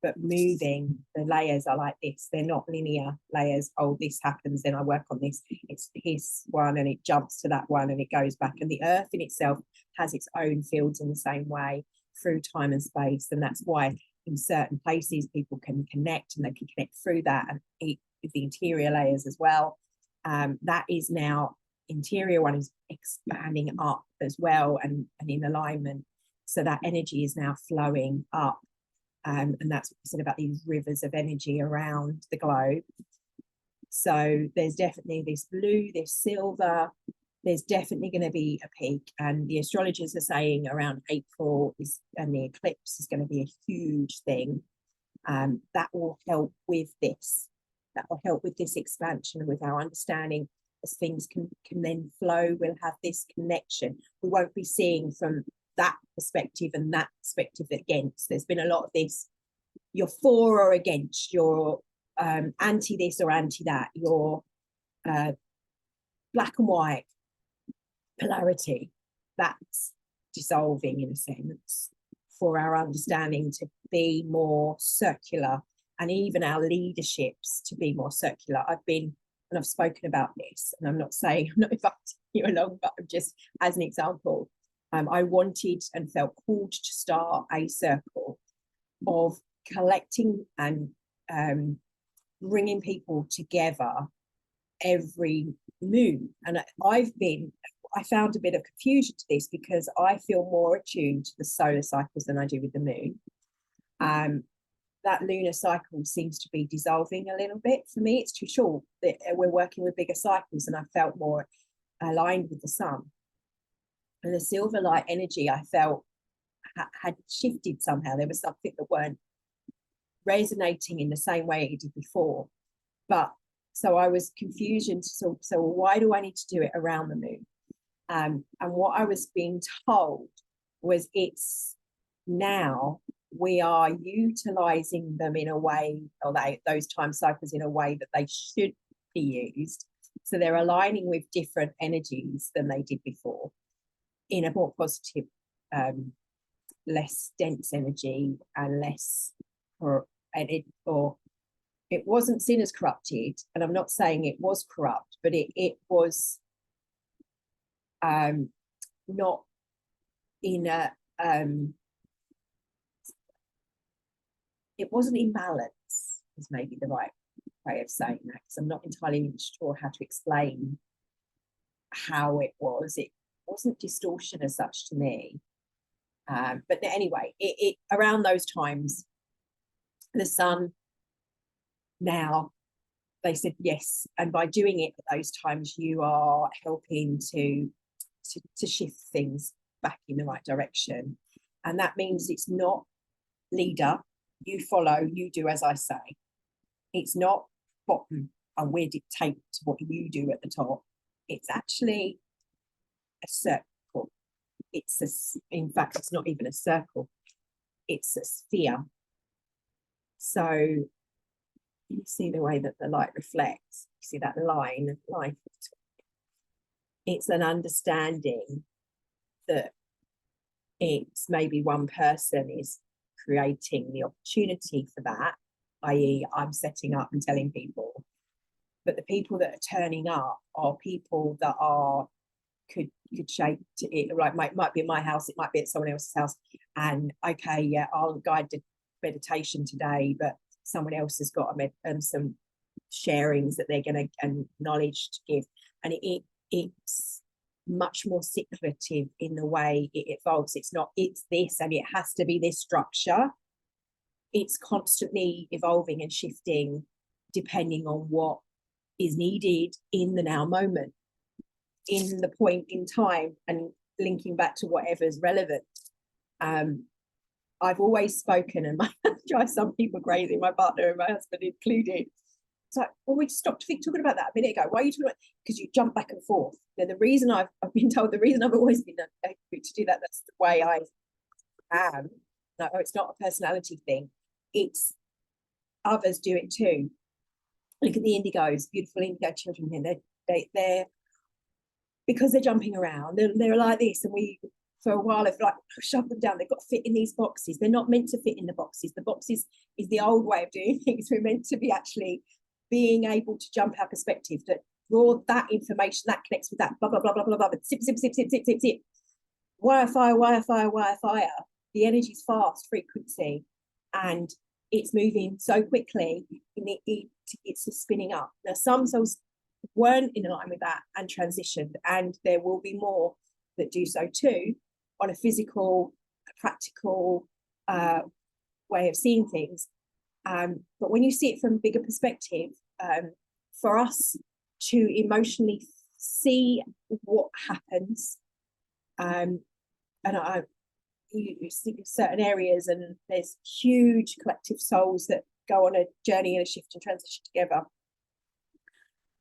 but moving, the layers are like this. They're not linear layers. Oh, this happens, then I work on this. It's this one and it jumps to that one and it goes back. And the earth in itself has its own fields in the same way through time and space. And that's why in certain places people can connect, and they can connect through that and eat with the interior layers as well. That is now, interior one is expanding up as well, and in alignment. So that energy is now flowing up. And that's what we said about these rivers of energy around the globe. So there's definitely this blue, this silver, there's definitely going to be a peak. And the astrologers are saying around April and the eclipse is going to be a huge thing. That will help with this. That will help with this expansion, with our understanding as things can then flow. We'll have this connection. We won't be seeing from that perspective and that perspective against. There's been a lot of this, you're for or against, you're anti this or anti that, you're black and white polarity. That's dissolving in a sense for our understanding to be more circular, and even our leaderships to be more circular. I've been, and I've spoken about this, and I'm not saying, I'm not inviting you along, but just as an example, I wanted and felt called to start a circle of collecting and bringing people together every moon. And I found a bit of confusion to this because I feel more attuned to the solar cycles than I do with the moon. That lunar cycle seems to be dissolving a little bit for me. It's too short. We're working with bigger cycles, and I felt more aligned with the sun. And the silver light energy I felt had shifted somehow. There was something that weren't resonating in the same way it did before. But so I was confused. So why do I need to do it around the moon? And what I was being told was it's now we are utilizing them in a way, or those time cycles in a way that they should be used. So they're aligning with different energies than they did before in a more positive, less dense energy and less, or it wasn't seen as corrupted. And I'm not saying it was corrupt, but it was not in a, it wasn't in balance, is maybe the right way of saying that, because I'm not entirely sure how to explain how it was. It wasn't distortion as such to me. But anyway, it around those times, the sun now, they said yes. And by doing it at those times, you are helping to shift things back in the right direction. And that means it's not leader, you follow, you do as I say. It's not bottom and we dictate what you do at the top. It's actually a circle. In fact, it's not even a circle. It's a sphere. So you see the way that the light reflects. You see that line of life. It's an understanding that it's maybe one person is creating the opportunity for that, i.e. I'm setting up and telling people, but the people that are turning up are people that could shape it, like might be in my house, it might be at someone else's house, and okay, yeah, I'll guide the meditation today, but someone else has got some sharings that they're going to, and knowledge to give, and it's much more cyclical in the way it evolves. It's not it's this and it has to be this structure. It's constantly evolving and shifting depending on what is needed in the now moment, in the point in time, and linking back to whatever's relevant. I've always spoken, and my drives some people crazy, my partner and my husband included. It's like, well, we stopped talking about that a minute ago. Why are you talking about? Because you jump back and forth. Now, the reason I've been told, the reason I've always been able to do that, that's the way I am. No, it's not a personality thing. It's others do it too. Look at the indigos, beautiful indigo children here. They're because they're jumping around. They're like this, and we for a while have like shoved them down. They've got to fit in these boxes. They're not meant to fit in the boxes. The boxes is the old way of doing things. We're meant to be actually being able to jump our perspective, to draw that information that connects with that, blah, blah, blah, blah, blah, blah, zip, zip, zip, zip, zip, zip, zip. Wire, fire, wire, fire, wire, fire. The energy's fast frequency, and it's moving so quickly, and it's just spinning up. Now, some souls weren't in line with that and transitioned, and there will be more that do so too, on a physical, practical way of seeing things. But when you see it from a bigger perspective, for us to emotionally see what happens, and you see certain areas, and there's huge collective souls that go on a journey and a shift and transition together,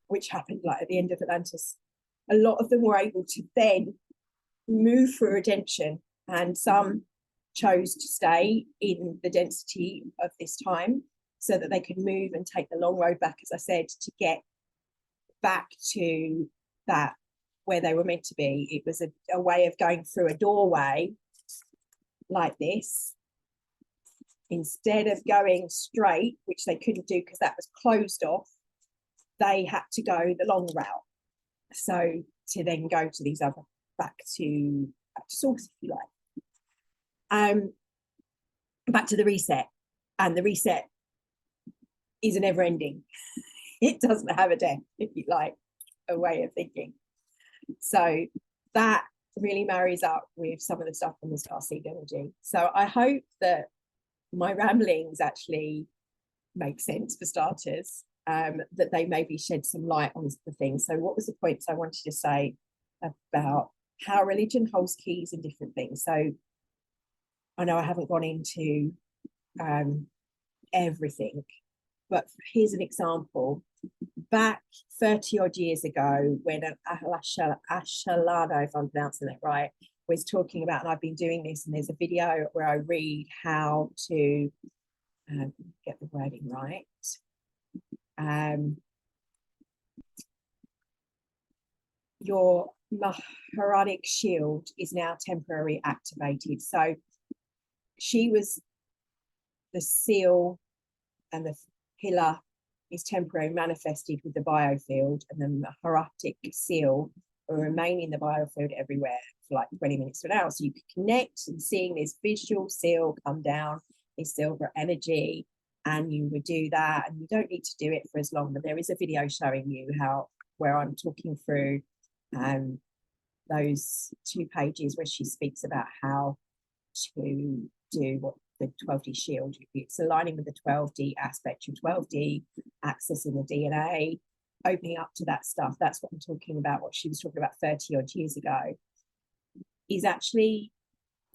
which happened like at the end of Atlantis. A lot of them were able to then move through redemption and some chose to stay in the density of this time so that they could move and take the long road back, as I said, to get back to that where they were meant to be. It was a way of going through a doorway like this. Instead of going straight, which they couldn't do because that was closed off, they had to go the long route. So to then go to these other back to source, if you like. Back to the reset. And the reset is a never ending. It doesn't have a death, if you like, a way of thinking. So that really marries up with some of the stuff from the starseed energy. So I hope that my ramblings actually make sense for starters, that they maybe shed some light on the things. So what was the points I wanted to say about how religion holds keys in different things? So I know I haven't gone into everything, but here's an example. Back 30 odd years ago, when Ashalano, if I'm pronouncing that right, was talking about, and I've been doing this, and there's a video where I read how to get the wording right. Your Maharatic shield is now temporarily activated. So she was the seal, and the pillar is temporarily manifested with the biofield, and the Maharatic seal will remain in the biofield everywhere for like 20 minutes to an hour. So you can connect and seeing this visual seal come down, this silver energy, and you would do that, and you don't need to do it for as long, but there is a video showing you how, where I'm talking through those 2 pages where she speaks about how to do what the 12D shield. It's aligning with the 12D aspect, your 12D accessing the DNA, opening up to that stuff. That's what I'm talking about. What she was talking about 30 odd years ago is actually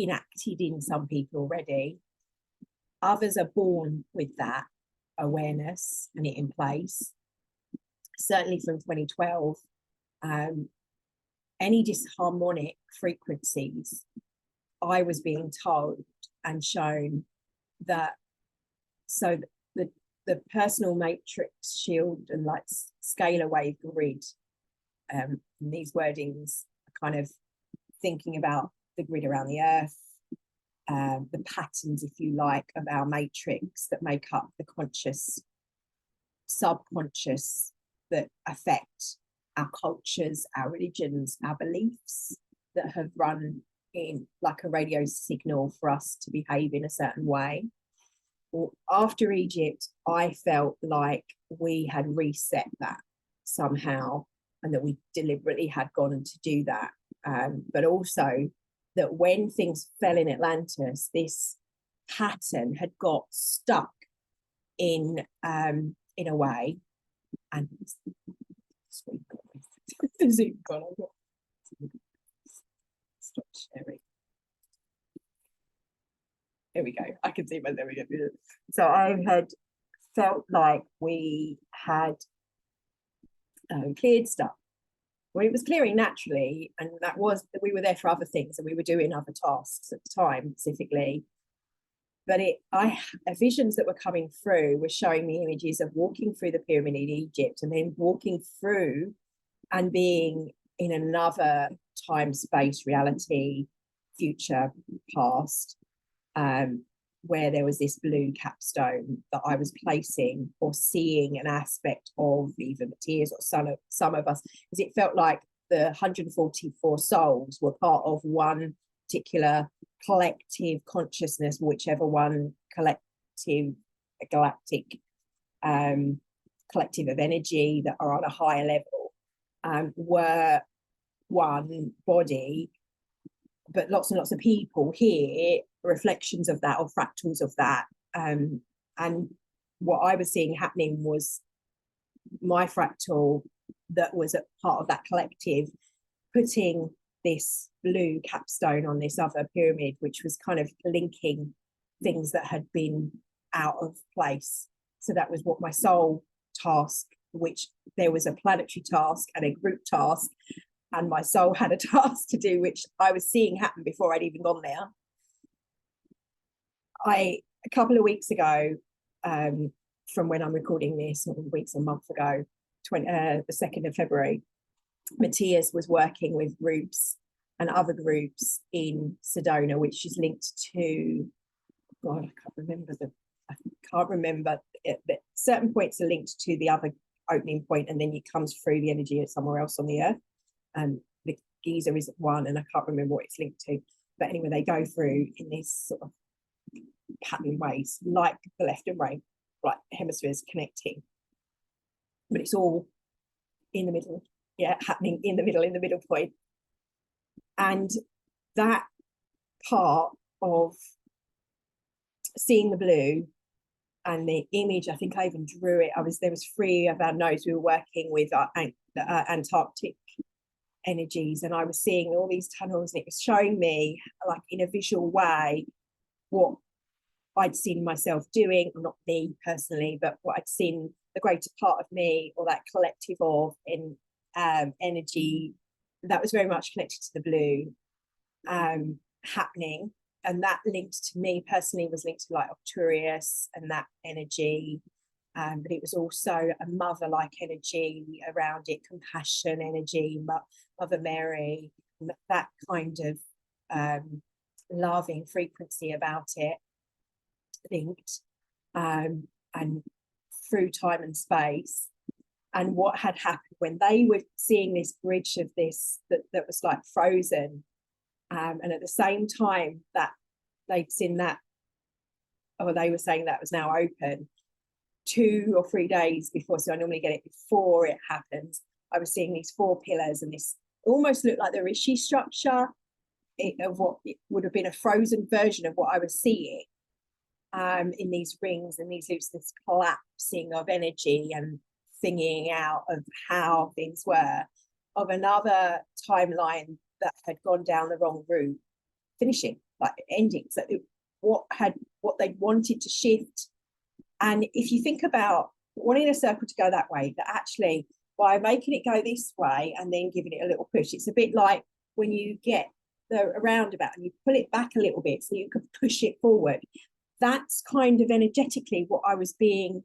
enacted in some people already. Others are born with that awareness and it in place. Certainly from 2012, any disharmonic frequencies, I was being told and shown that, so the personal matrix shield and like scalar wave grid, these wordings are kind of thinking about the grid around the earth, the patterns, if you like, of our matrix that make up the conscious, subconscious, that affect our cultures, our religions, our beliefs, that have run in like a radio signal for us to behave in a certain way. Well, after Egypt, I felt like we had reset that somehow, and that we deliberately had gone to do that. But also that when things fell in Atlantis, this pattern had got stuck in a way, and the Zoom gone. Stop sharing. Here we go. I can see my, there we go. So I had felt like we had cleared stuff. Well, it was clearing naturally, and that was that we were there for other things, and we were doing other tasks at the time specifically. But visions that were coming through were showing me images of walking through the pyramid in Egypt, and then walking through and being in another time, space, reality, future, past, where there was this blue capstone that I was placing or seeing an aspect of either Matthias or some of us, because it felt like the 144 souls were part of one particular collective consciousness, whichever one collective, galactic collective of energy that are on a higher level, were one body, but lots and lots of people here, reflections of that or fractals of that. And what I was seeing happening was my fractal that was a part of that collective putting this blue capstone on this other pyramid, which was kind of linking things that had been out of place. So that was what my soul task, which there was a planetary task and a group task, and my soul had a task to do, which I was seeing happen before I'd even gone there. A couple of weeks ago, from when I'm recording this, a month ago, the 2nd of February, Matthias was working with groups and other groups in Sedona, which is linked to, God, I can't remember it, but certain points are linked to the other opening point, and then it comes through the energy of somewhere else on the earth. And the Giza is one, and I can't remember what it's linked to. But anyway, they go through in these sort of pattern ways, like the left and right, like hemispheres connecting. But it's all in the middle, happening in the middle point. And that part of seeing the blue and the image, I think I even drew it. There was 3 of our nodes. We were working with our Antarctic energies, and I was seeing all these tunnels, and it was showing me, like in a visual way, what I'd seen myself doing, not me personally, but what I'd seen the greater part of me, or that collective of energy that was very much connected to the blue happening. And that linked to me personally was linked to like Arcturus and that energy. But it was also a mother-like energy around it, compassion energy, Mother Mary, that kind of loving frequency about it linked, and through time and space. And what had happened when they were seeing this bridge of this that was like frozen, and at the same time that they'd seen that, or they were saying that was now open, 2 or 3 days before, so I normally get it before it happens, I was seeing these 4 pillars, and this almost looked like the Rishi structure of what it would have been a frozen version of what I was seeing, in these rings and these loops, this collapsing of energy and thinking out of how things were, of another timeline that had gone down the wrong route, finishing, like ending. So what they wanted to shift. And if you think about wanting a circle to go that way, that actually by making it go this way and then giving it a little push, it's a bit like when you get the roundabout and you pull it back a little bit so you can push it forward. That's kind of energetically what I was being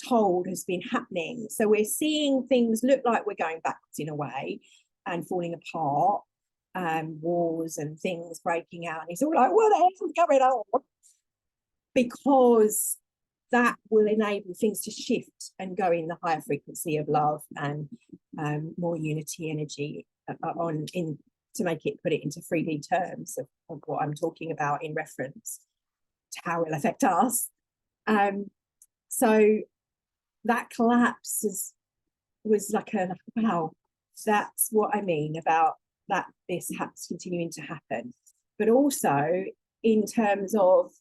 told has been happening. So we're seeing things look like we're going backwards in a way and falling apart, wars and things breaking out, and it's all like, what the hell's going on? Because that will enable things to shift and go in the higher frequency of love and more unity energy to make it, put it into 3D terms of what I'm talking about in reference to how it will affect us. So that collapse was like wow, that's what I mean about that this has continuing to happen. But also in terms of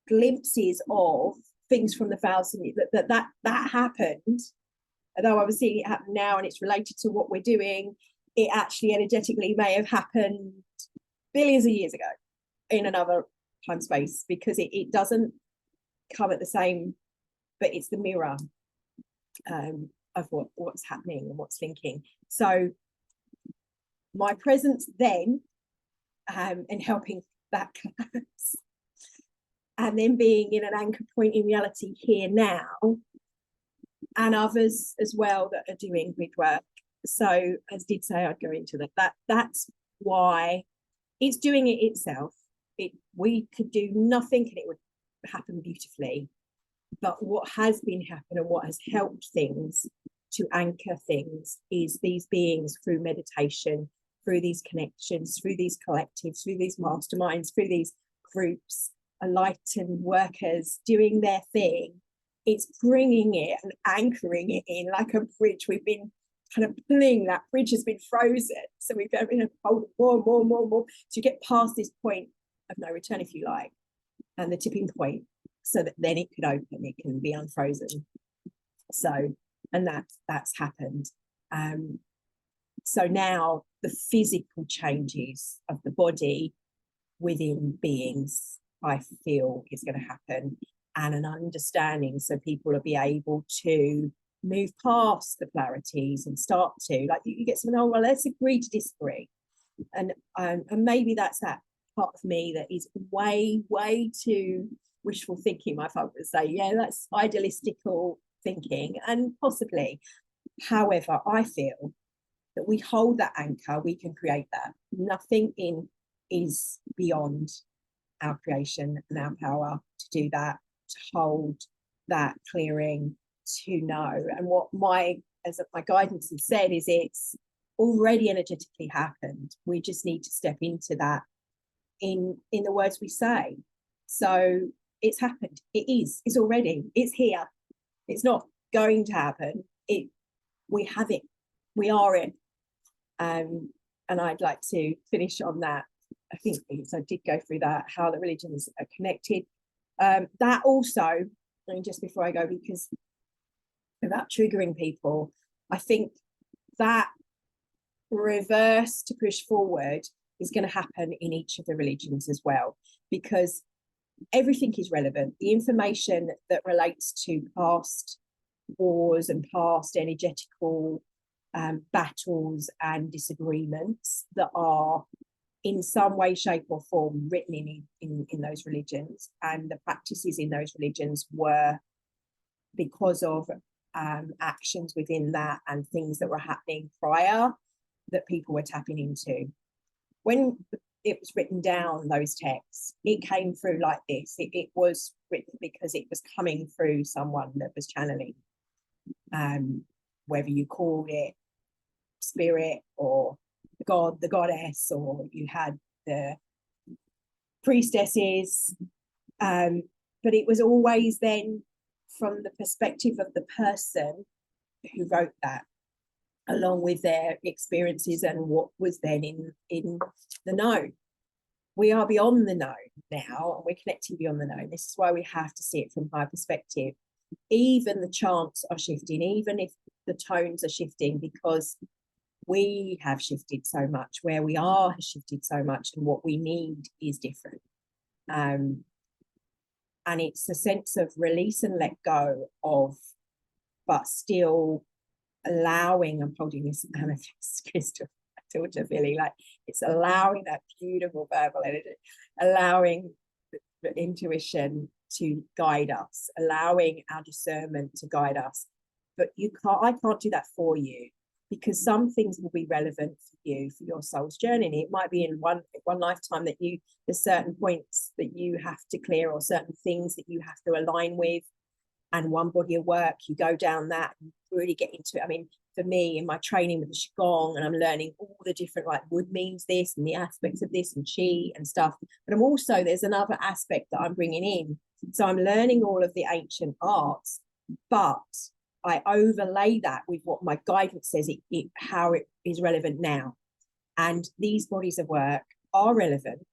glimpses of things from the 1,000 years, that happened, although I was seeing it happen now and it's related to what we're doing, it actually energetically may have happened billions of years ago in another time space, because it doesn't come at the same, but it's the mirror of what's happening and what's linking. So my presence then, and helping that collapse, and then being in an anchor point in reality here now, and others as well that are doing grid work. So as did say, I'd go into that's why it's doing it itself. We could do nothing and it would happen beautifully. But what has been happening and what has helped things to anchor things is these beings through meditation, through these connections, through these collectives, through these masterminds, through these groups, enlightened workers doing their thing. It's bringing it and anchoring it in like a bridge. We've been kind of pulling, that bridge has been frozen. So we've been holding more. To get past this point of no return, if you like, and the tipping point, so that then it could open, it can be unfrozen. So, and that's happened. So now the physical changes of the body within beings, I feel, is going to happen, and an understanding, so people will be able to move past the polarities and start to, like, you get someone, oh, well, let's agree to disagree. And maybe that's that part of me that is way too wishful thinking, my father would say. Yeah, that's idealistical thinking, and possibly. However, I feel that we hold that anchor, we can create that. Nothing is beyond our creation and our power to do that, to hold that clearing, to know. And what my guidance has said is, it's already energetically happened. We just need to step into that in the words we say. So it's happened. It's already, it's here. It's not going to happen. We have it. We are it. And I'd like to finish on that. I think I did go through that, how the religions are connected. That also, I mean, just before I go, because about triggering people, I think that reverse to push forward is going to happen in each of the religions as well, because everything is relevant. The information that relates to past wars and past energetical battles and disagreements that are in some way, shape or form written in those religions, and the practices in those religions were because of actions within that and things that were happening prior that people were tapping into. When it was written down, those texts, it came through like this. It was written because it was coming through someone that was channeling, whether you called it spirit or the god, the goddess, or you had the priestesses, but it was always then from the perspective of the person who wrote that, along with their experiences and what was then in the know. We are beyond the know now, and we're connecting beyond the know. This is why we have to see it from higher perspective. Even the chants are shifting, even if the tones are shifting, because we have shifted so much, where we are has shifted so much, and what we need is different. And it's a sense of release and let go of, but still allowing, I'm holding this amethyst crystal to Billy, like it's allowing that beautiful verbal energy, allowing the intuition to guide us, allowing our discernment to guide us. But I can't do that for you, because some things will be relevant for you, for your soul's journey. And it might be in one lifetime that there's certain points that you have to clear, or certain things that you have to align with. And one body of work, you go down that and really get into it. I mean, for me, in my training with the Qigong, and I'm learning all the different, like, wood means this and the aspects of this and chi and stuff. But I'm also, there's another aspect that I'm bringing in. So I'm learning all of the ancient arts, but I overlay that with what my guidance says how it is relevant now. And these bodies of work are relevant,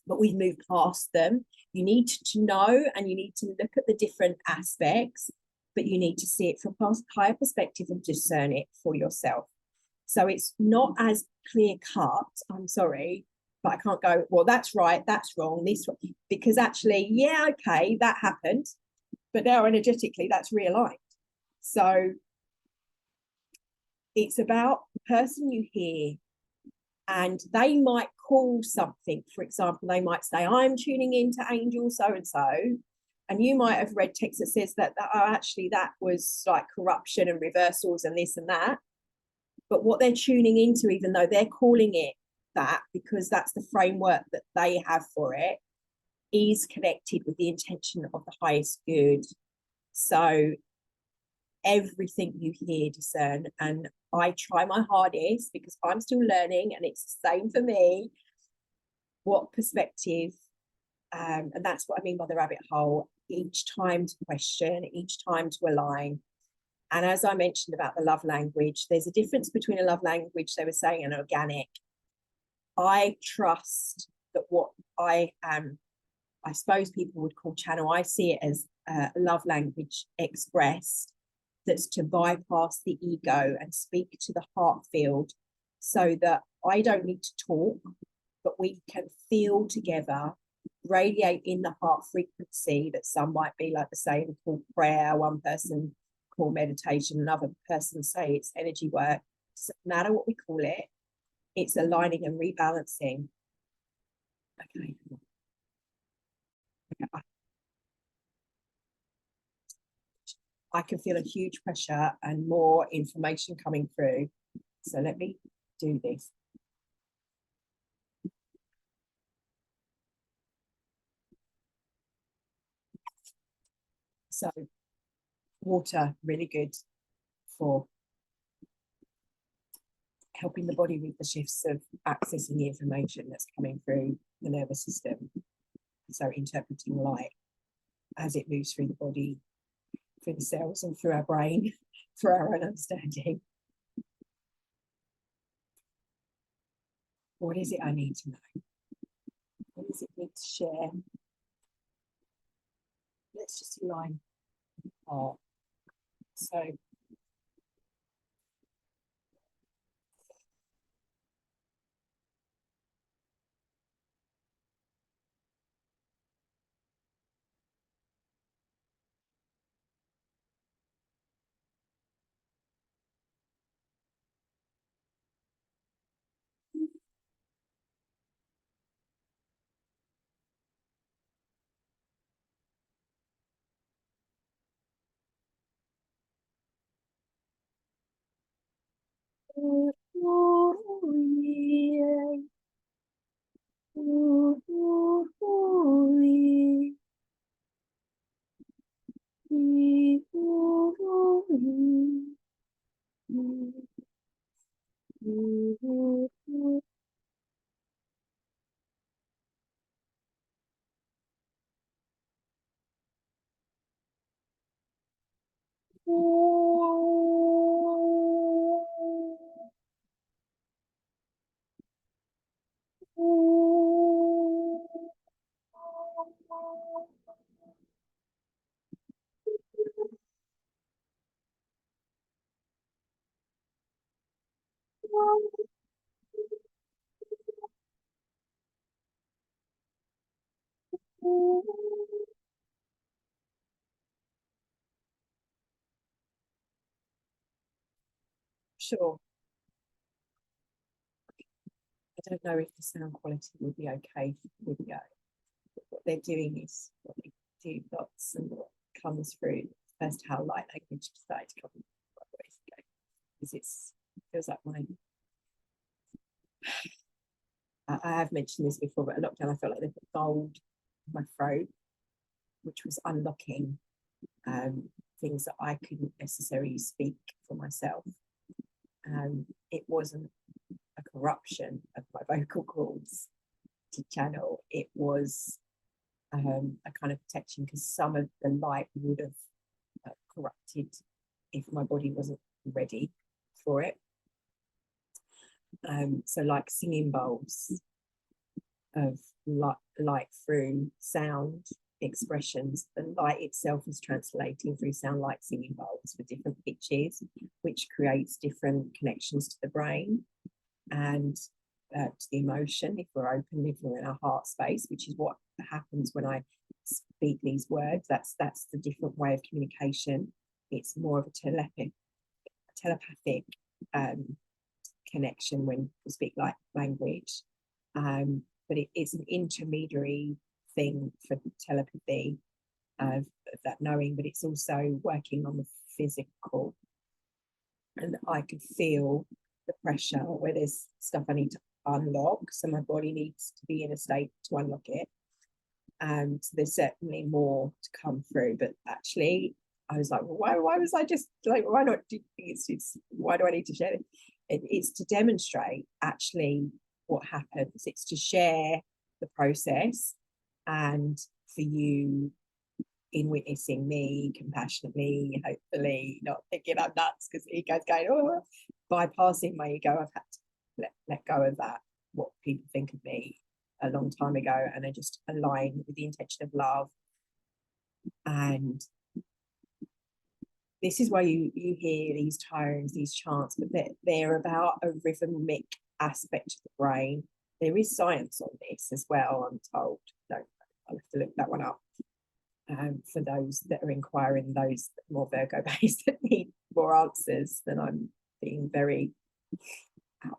but we've moved past them. You need to know, and you need to look at the different aspects, but you need to see it from a higher perspective and discern it for yourself. So it's not as clear cut, I'm sorry, but I can't go, well, that's right, that's wrong, this, because actually, yeah, okay, that happened, but now energetically that's realigned. So it's about the person you hear, and they might call something, for example, they might say, I'm tuning into angel so-and-so, and you might have read text that says that actually that was like corruption and reversals and this and that. But what they're tuning into, even though they're calling it that, because that's the framework that they have for it, is connected with the intention of the highest good. So everything you hear, discern. And I try my hardest, because I'm still learning, and it's the same for me, what perspective, and that's what I mean by the rabbit hole, each time to question, each time to align. And as I mentioned about the love language, there's a difference between a love language, they were saying, and organic. I trust that what I suppose people would call channel, I see it as a love language expressed, that's to bypass the ego and speak to the heart field, so that I don't need to talk, but we can feel together, radiate in the heart frequency that some might be like the same called prayer, one person call meditation, another person say it's energy work. Doesn't matter what we call it, it's aligning and rebalancing. Okay. I can feel a huge pressure and more information coming through. So let me do this. So water, really good for helping the body with the shifts of accessing the information that's coming through the nervous system. So interpreting light as it moves through the body, through the cells and through our brain for our own understanding. What is it I need to know? What does it need to share? Let's just align our heart. So sure. I don't know if the sound quality will be okay for the video. What they're doing is what they do lots and what comes through. First, how light language decided to come ways ago, because it feels like mine. I have mentioned this before, but at lockdown I felt like they put gold in my throat, which was unlocking things that I couldn't necessarily speak for myself. It wasn't a corruption of my vocal cords to channel. It was a kind of protection, because some of the light would have corrupted if my body wasn't ready for it. So like singing bowls of light through sound expressions, the light itself is translating through sound like singing bowls for different pitches, which creates different connections to the brain and to the emotion. If we're open, if we're in our heart space, which is what happens when I speak these words, that's the different way of communication. It's more of a telepathic connection when we speak like language, but it's an intermediary thing for telepathy of that knowing, but it's also working on the physical. And I could feel the pressure where there's stuff I need to unlock, so my body needs to be in a state to unlock it. So there's certainly more to come through, but actually I was like, well, why was I just like, why not do it's why do I need to share it? It's to demonstrate actually what happens. It's to share the process, and for you, in witnessing me compassionately, hopefully not thinking I'm nuts because the ego's going, oh, bypassing my ego. I've had to let go of that, what people think of me a long time ago, and I just align with the intention of love. And this is why you hear these tones, these chants, but they're about a rhythmic aspect of the brain. There is science on this as well, I'm told. I'll have to look that one up. for those that are inquiring, those more Virgo based that need more answers, then I'm being very out.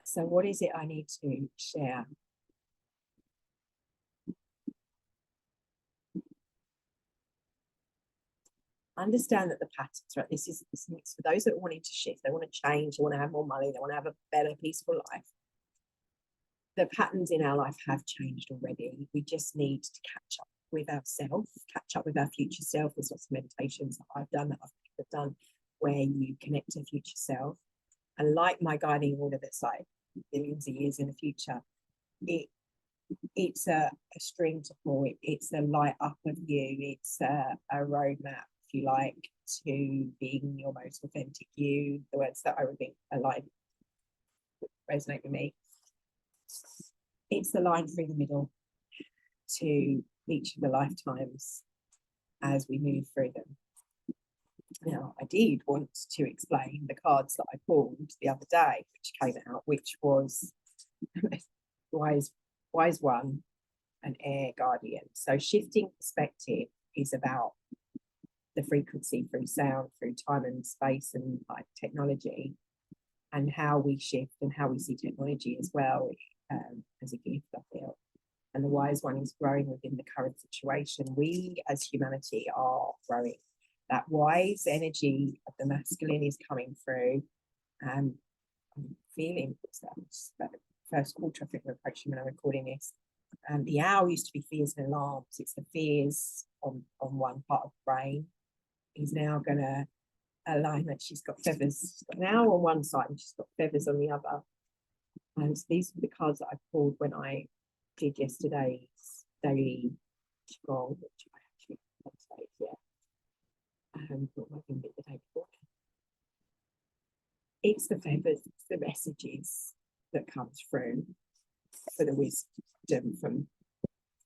So what is it I need to share? Understand that the patterns, right? This is for those that are wanting to shift, they want to change, they want to have more money, they want to have a better, peaceful life. The patterns in our life have changed already. We just need to catch up with ourselves, catch up with our future self. There's lots of meditations that I've done, that I've done, where you connect to future self. And like my guiding order that's like billions of years in the future, it's a string to pull. It's a light up of you. It's a roadmap, if you like, to being your most authentic you. The words that I would think align, resonate with me. It's the line through the middle to each of the lifetimes as we move through them. Now, I did want to explain the cards that I pulled the other day, which came out, which was wise one, an air guardian. So shifting perspective is about the frequency through sound, through time and space, and like technology, and how we shift and how we see technology as well, as a gift, I feel. And the wise one is growing within the current situation. We as humanity are growing. That wise energy of the masculine is coming through. I'm feeling that first quarter, I think we're approaching when I'm recording this. The owl used to be fears and alarms. It's the fears on one part of the brain. He's now going to align that she's got feathers. She's got an owl on one side and she's got feathers on the other. And so these are the cards that I pulled when I did yesterday's daily scroll, which I actually say, what I did the day before. It's the feathers, it's the messages that comes through for the wisdom from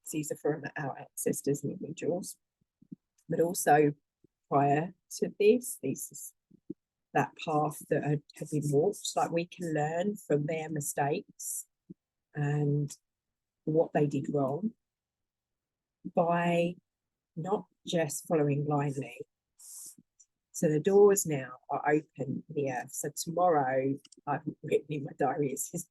Caesar, from our ancestors and individuals, but also prior to this is that path that had been walked. Like, we can learn from their mistakes and what they did wrong by not just following blindly. So the doors now are open here. So tomorrow, I've written in my diary, it's just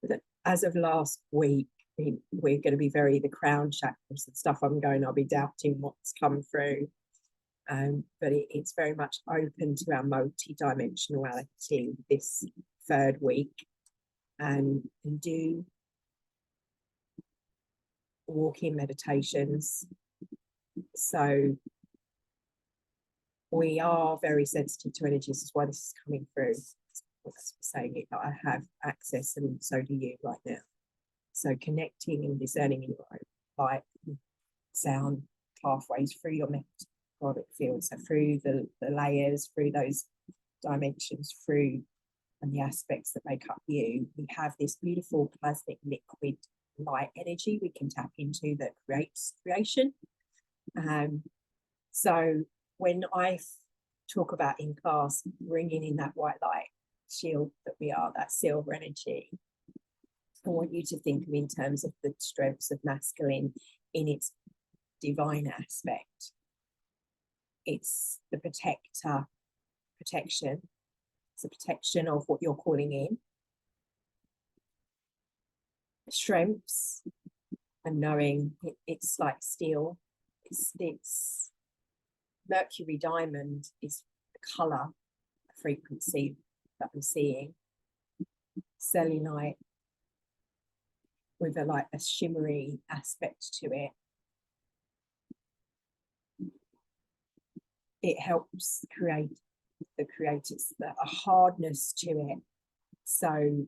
that as of last week, we're going to be the crown chakras and stuff. I'll be doubting what's come through. But it's very much open to our multi-dimensionality this third week, and do walk-in meditations. So we are very sensitive to energies. That's why this is coming through. That's saying it, that I have access, and so do you right now. So connecting and discerning in your own light, sound pathways through your metaphoric field, so through the layers, through those dimensions, through and the aspects that make up you. We have this beautiful plasmic liquid light energy we can tap into that creates creation. So when I talk about in class bringing in that white light shield that we are, that silver energy, I want you to think of in terms of the strengths of masculine in its divine aspect. It's the protection. It's the protection of what you're calling in. Strengths and knowing it's like steel. It's Mercury diamond is the color, frequency that I'm seeing. Selenite with a shimmery aspect to it. It helps create a hardness to it. So,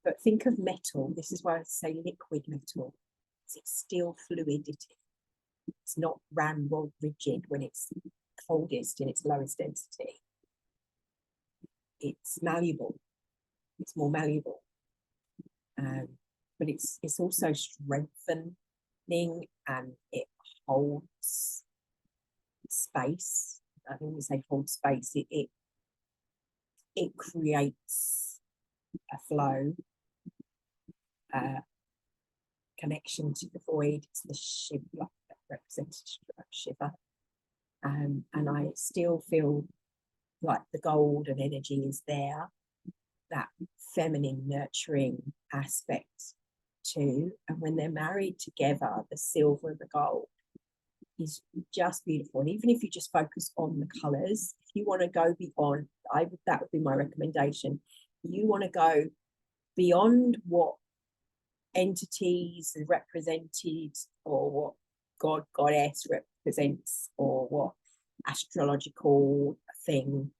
but think of metal. This is why I say liquid metal. It's still fluidity. It's not ramrod rigid when it's coldest in its lowest density. It's malleable. It's more malleable. But it's also strengthening, and it holds space. I don't want to say hold space. It creates a flow. connection to the void. It's the shiver, like representation of shiver. And I still feel like the golden energy is there, that feminine nurturing aspect too. And when they're married together, the silver and the gold is just beautiful. And even if you just focus on the colors, if you want to go beyond, that would be my recommendation. You want to go beyond what entities are represented, or what god, goddess represents, or what astrological thing,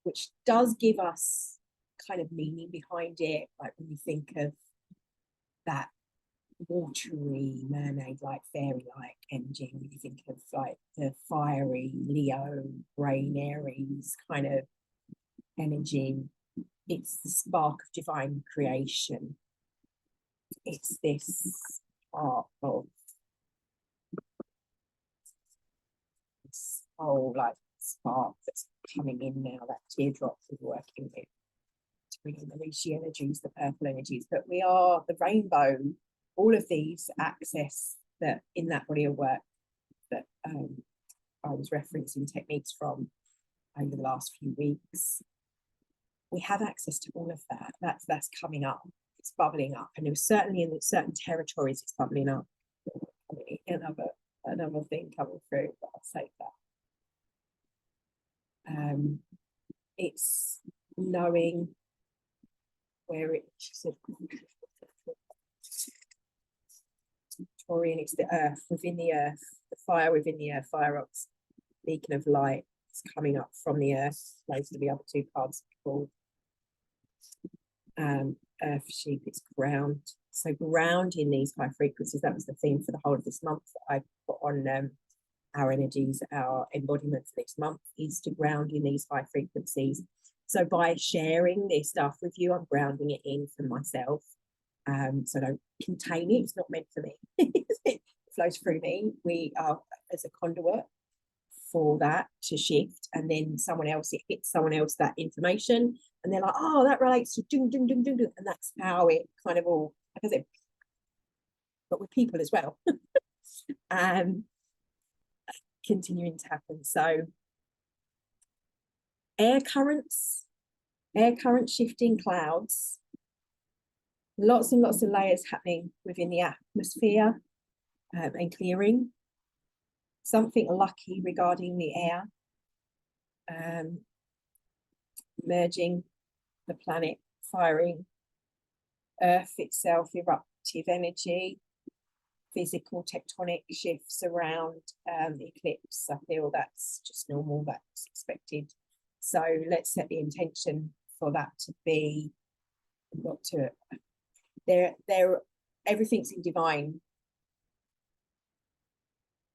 which does give us kind of meaning behind it. Like when you think of that watery, mermaid-like, fairy-like energy, when you think of like the fiery Leo, rain, Aries kind of energy, it's the spark of divine creation. It's this part of this whole like spark that's coming in now, that teardrop we're working with, to bring in the Rishi energies, the purple energies. But we are the rainbow. All of these access that in that body of work that I was referencing techniques from over the last few weeks. We have access to all of that. That's coming up. It's bubbling up, and it was certainly in certain territories it's bubbling up. Another thing coming through, but I'll say that. It's knowing where it should. It's the earth within the earth, the fire within the earth, fire rocks, beacon of light. It's coming up from the earth. Those are the other two cards called. Earth sheep, it's ground. So grounding these high frequencies, that was the theme for the whole of this month that I put on our energies, our embodiment for this month, is to ground in these high frequencies. So by sharing this stuff with you, I'm grounding it in for myself. So I don't contain it. It's not meant for me. It flows through me. We are as a conduit for that to shift, and then it hits someone else, that information, and they're like, oh, that relates to ding, ding, ding, ding, ding. And that's how it kind of all, like I said, but with people as well. Continuing to happen. So air current shifting, clouds, lots and lots of layers happening within the atmosphere, and clearing. Something lucky regarding the air, merging the planet, firing, earth itself, eruptive energy, physical tectonic shifts around the eclipse. I feel that's just normal, that's expected. So let's set the intention for that to be, got to, everything's in divine,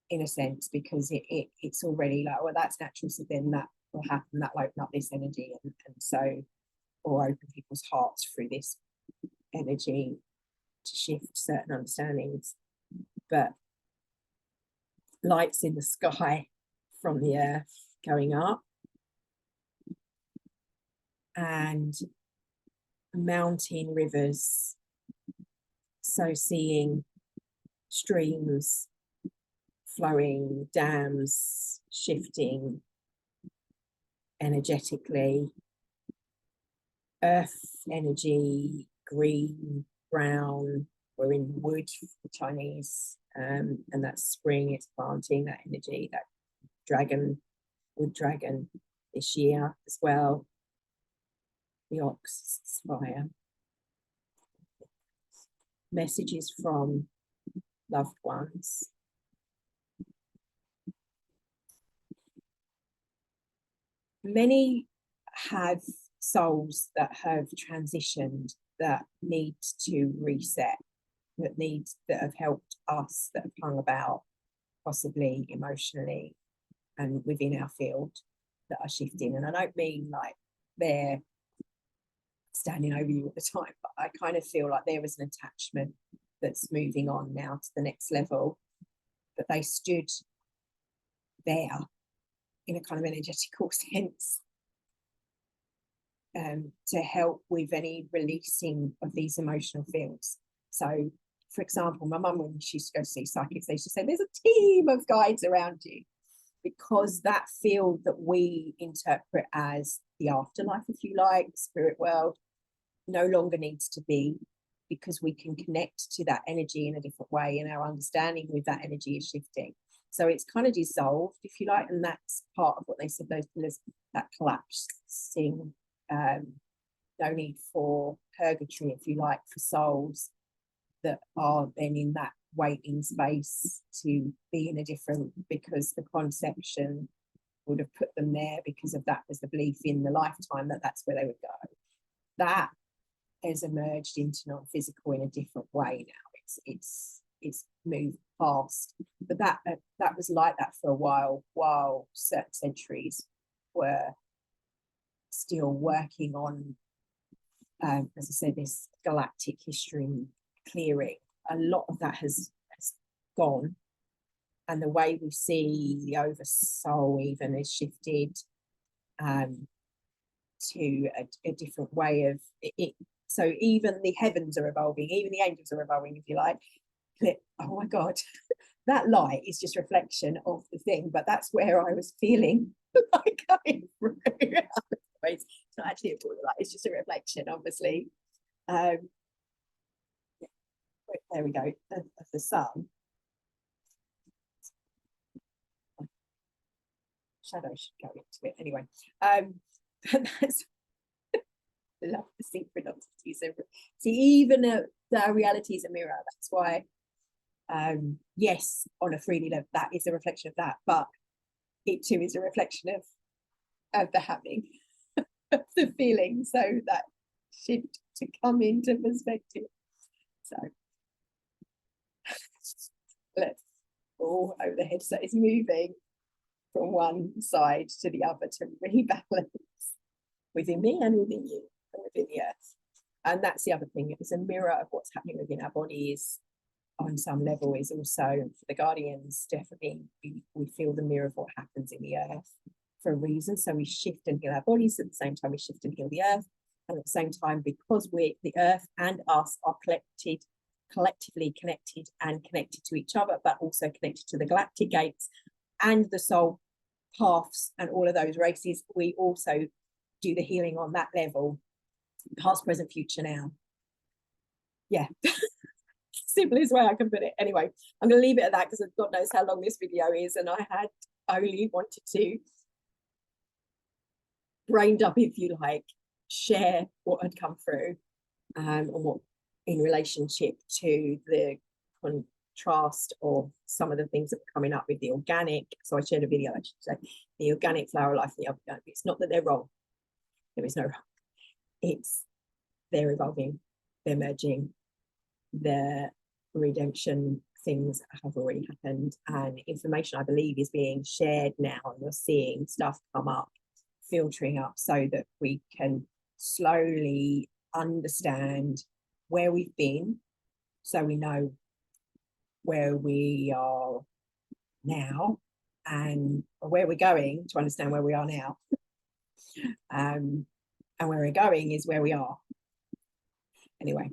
in a sense, because it's already like, well, that's natural, so then that will happen, that will open up this energy, and so, or open people's hearts through this energy to shift certain understandings. But lights in the sky from the earth going up, and mountain rivers, so seeing streams flowing, dams shifting energetically, earth energy, green, brown. We're in wood for Chinese, and that's spring, it's planting that energy, that dragon, wood dragon this year as well. The ox fire. Messages from loved ones. Many have souls that have transitioned, that need to reset, that have helped us, that have hung about, possibly emotionally and within our field, that are shifting. And I don't mean like they're standing over you all the time, but I kind of feel like there is an attachment that's moving on now to the next level, but they stood there in a kind of energetical sense, to help with any releasing of these emotional fields. So for example, my mum, when she used to go to see psychics, they used to say, there's a team of guides around you, because that field that we interpret as the afterlife, if you like, the spirit world, no longer needs to be, because we can connect to that energy in a different way, and our understanding with that energy is shifting. So it's kind of dissolved, if you like, and that's part of what they said, those pillars, that collapsing, no need for purgatory, if you like, for souls that are then in that waiting space to be in a different, because the conception would have put them there because of that was the belief in the lifetime that that's where they would go. That has emerged into non-physical in a different way now. It's moved past, but that was like that for a while certain centuries were still working on, as I said, this galactic history clearing. A lot of that has gone, and the way we see the oversoul even has shifted to a different way of it. So even the heavens are evolving, even the angels are evolving, if you like. Oh my God, that light is just reflection of the thing, but that's where I was feeling like going through. It's not actually a full light, it's just a reflection, obviously. Yeah, there we go, of the sun. Shadow should go into it anyway. But that's love the synchronicity. So see, even the reality is a mirror. That's why, yes, on a 3D level, that is a reflection of that, but it too is a reflection of the happening, of the feeling. So that shift to come into perspective. So let's all over the head. So it's moving from one side to the other to rebalance within me and within you and within the earth. And that's the other thing. It's a mirror of what's happening within our bodies on some level. Is also, for the guardians, definitely we feel the mirror of what happens in the earth for a reason. So we shift and heal our bodies at the same time we shift and heal the earth. And at the same time, because the earth and us are collectively connected and connected to each other, but also connected to the galactic gates and the soul paths and all of those races, we also do the healing on that level, past, present, future, now. Yeah. Simplest way I can put it. Anyway, I'm going to leave it at that because God knows how long this video is, and I had only wanted to brained up, if you like, share what had come through, and what in relationship to the contrast of some of the things that were coming up with the organic. So I shared a video, I should say, the organic flower life and the organic. It's not that they're wrong. There is no wrong. It's they're evolving, they're merging, their redemption things have already happened, and information, I believe, is being shared now, and you're seeing stuff come up, filtering up, so that we can slowly understand where we've been, so we know where we are now and where we're going, to understand where we are now. And where we're going is where we are. Anyway,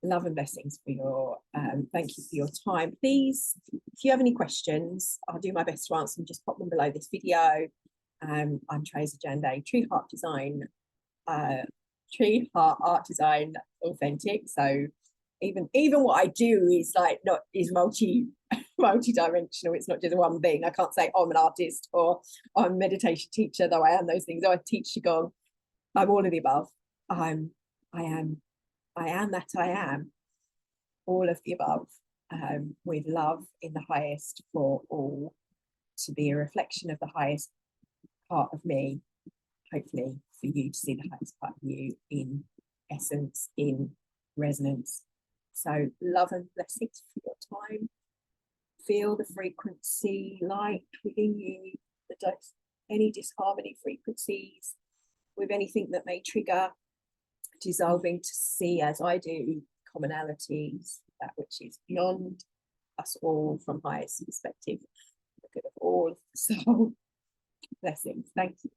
love and blessings for your thank you for your time. Please, if you have any questions, I'll do my best to answer them. Just pop them below this video. I'm Tracy Jande, True Heart Design, True Heart Art Design Authentic. So even what I do is like is multi-dimensional. It's not just one thing. I can't say, oh, I'm an artist or I'm a meditation teacher, though I am those things. I teach Qigong. I'm all of the above. I am that I am, all of the above, with love in the highest for all, to be a reflection of the highest part of me, hopefully for you to see the highest part of you in essence, in resonance. So love and blessings for your time. Feel the frequency light within you, any disharmony frequencies with anything that may trigger, dissolving to see, as I do, commonalities, that which is beyond us all from highest perspective, the good of all. So blessings. Thank you.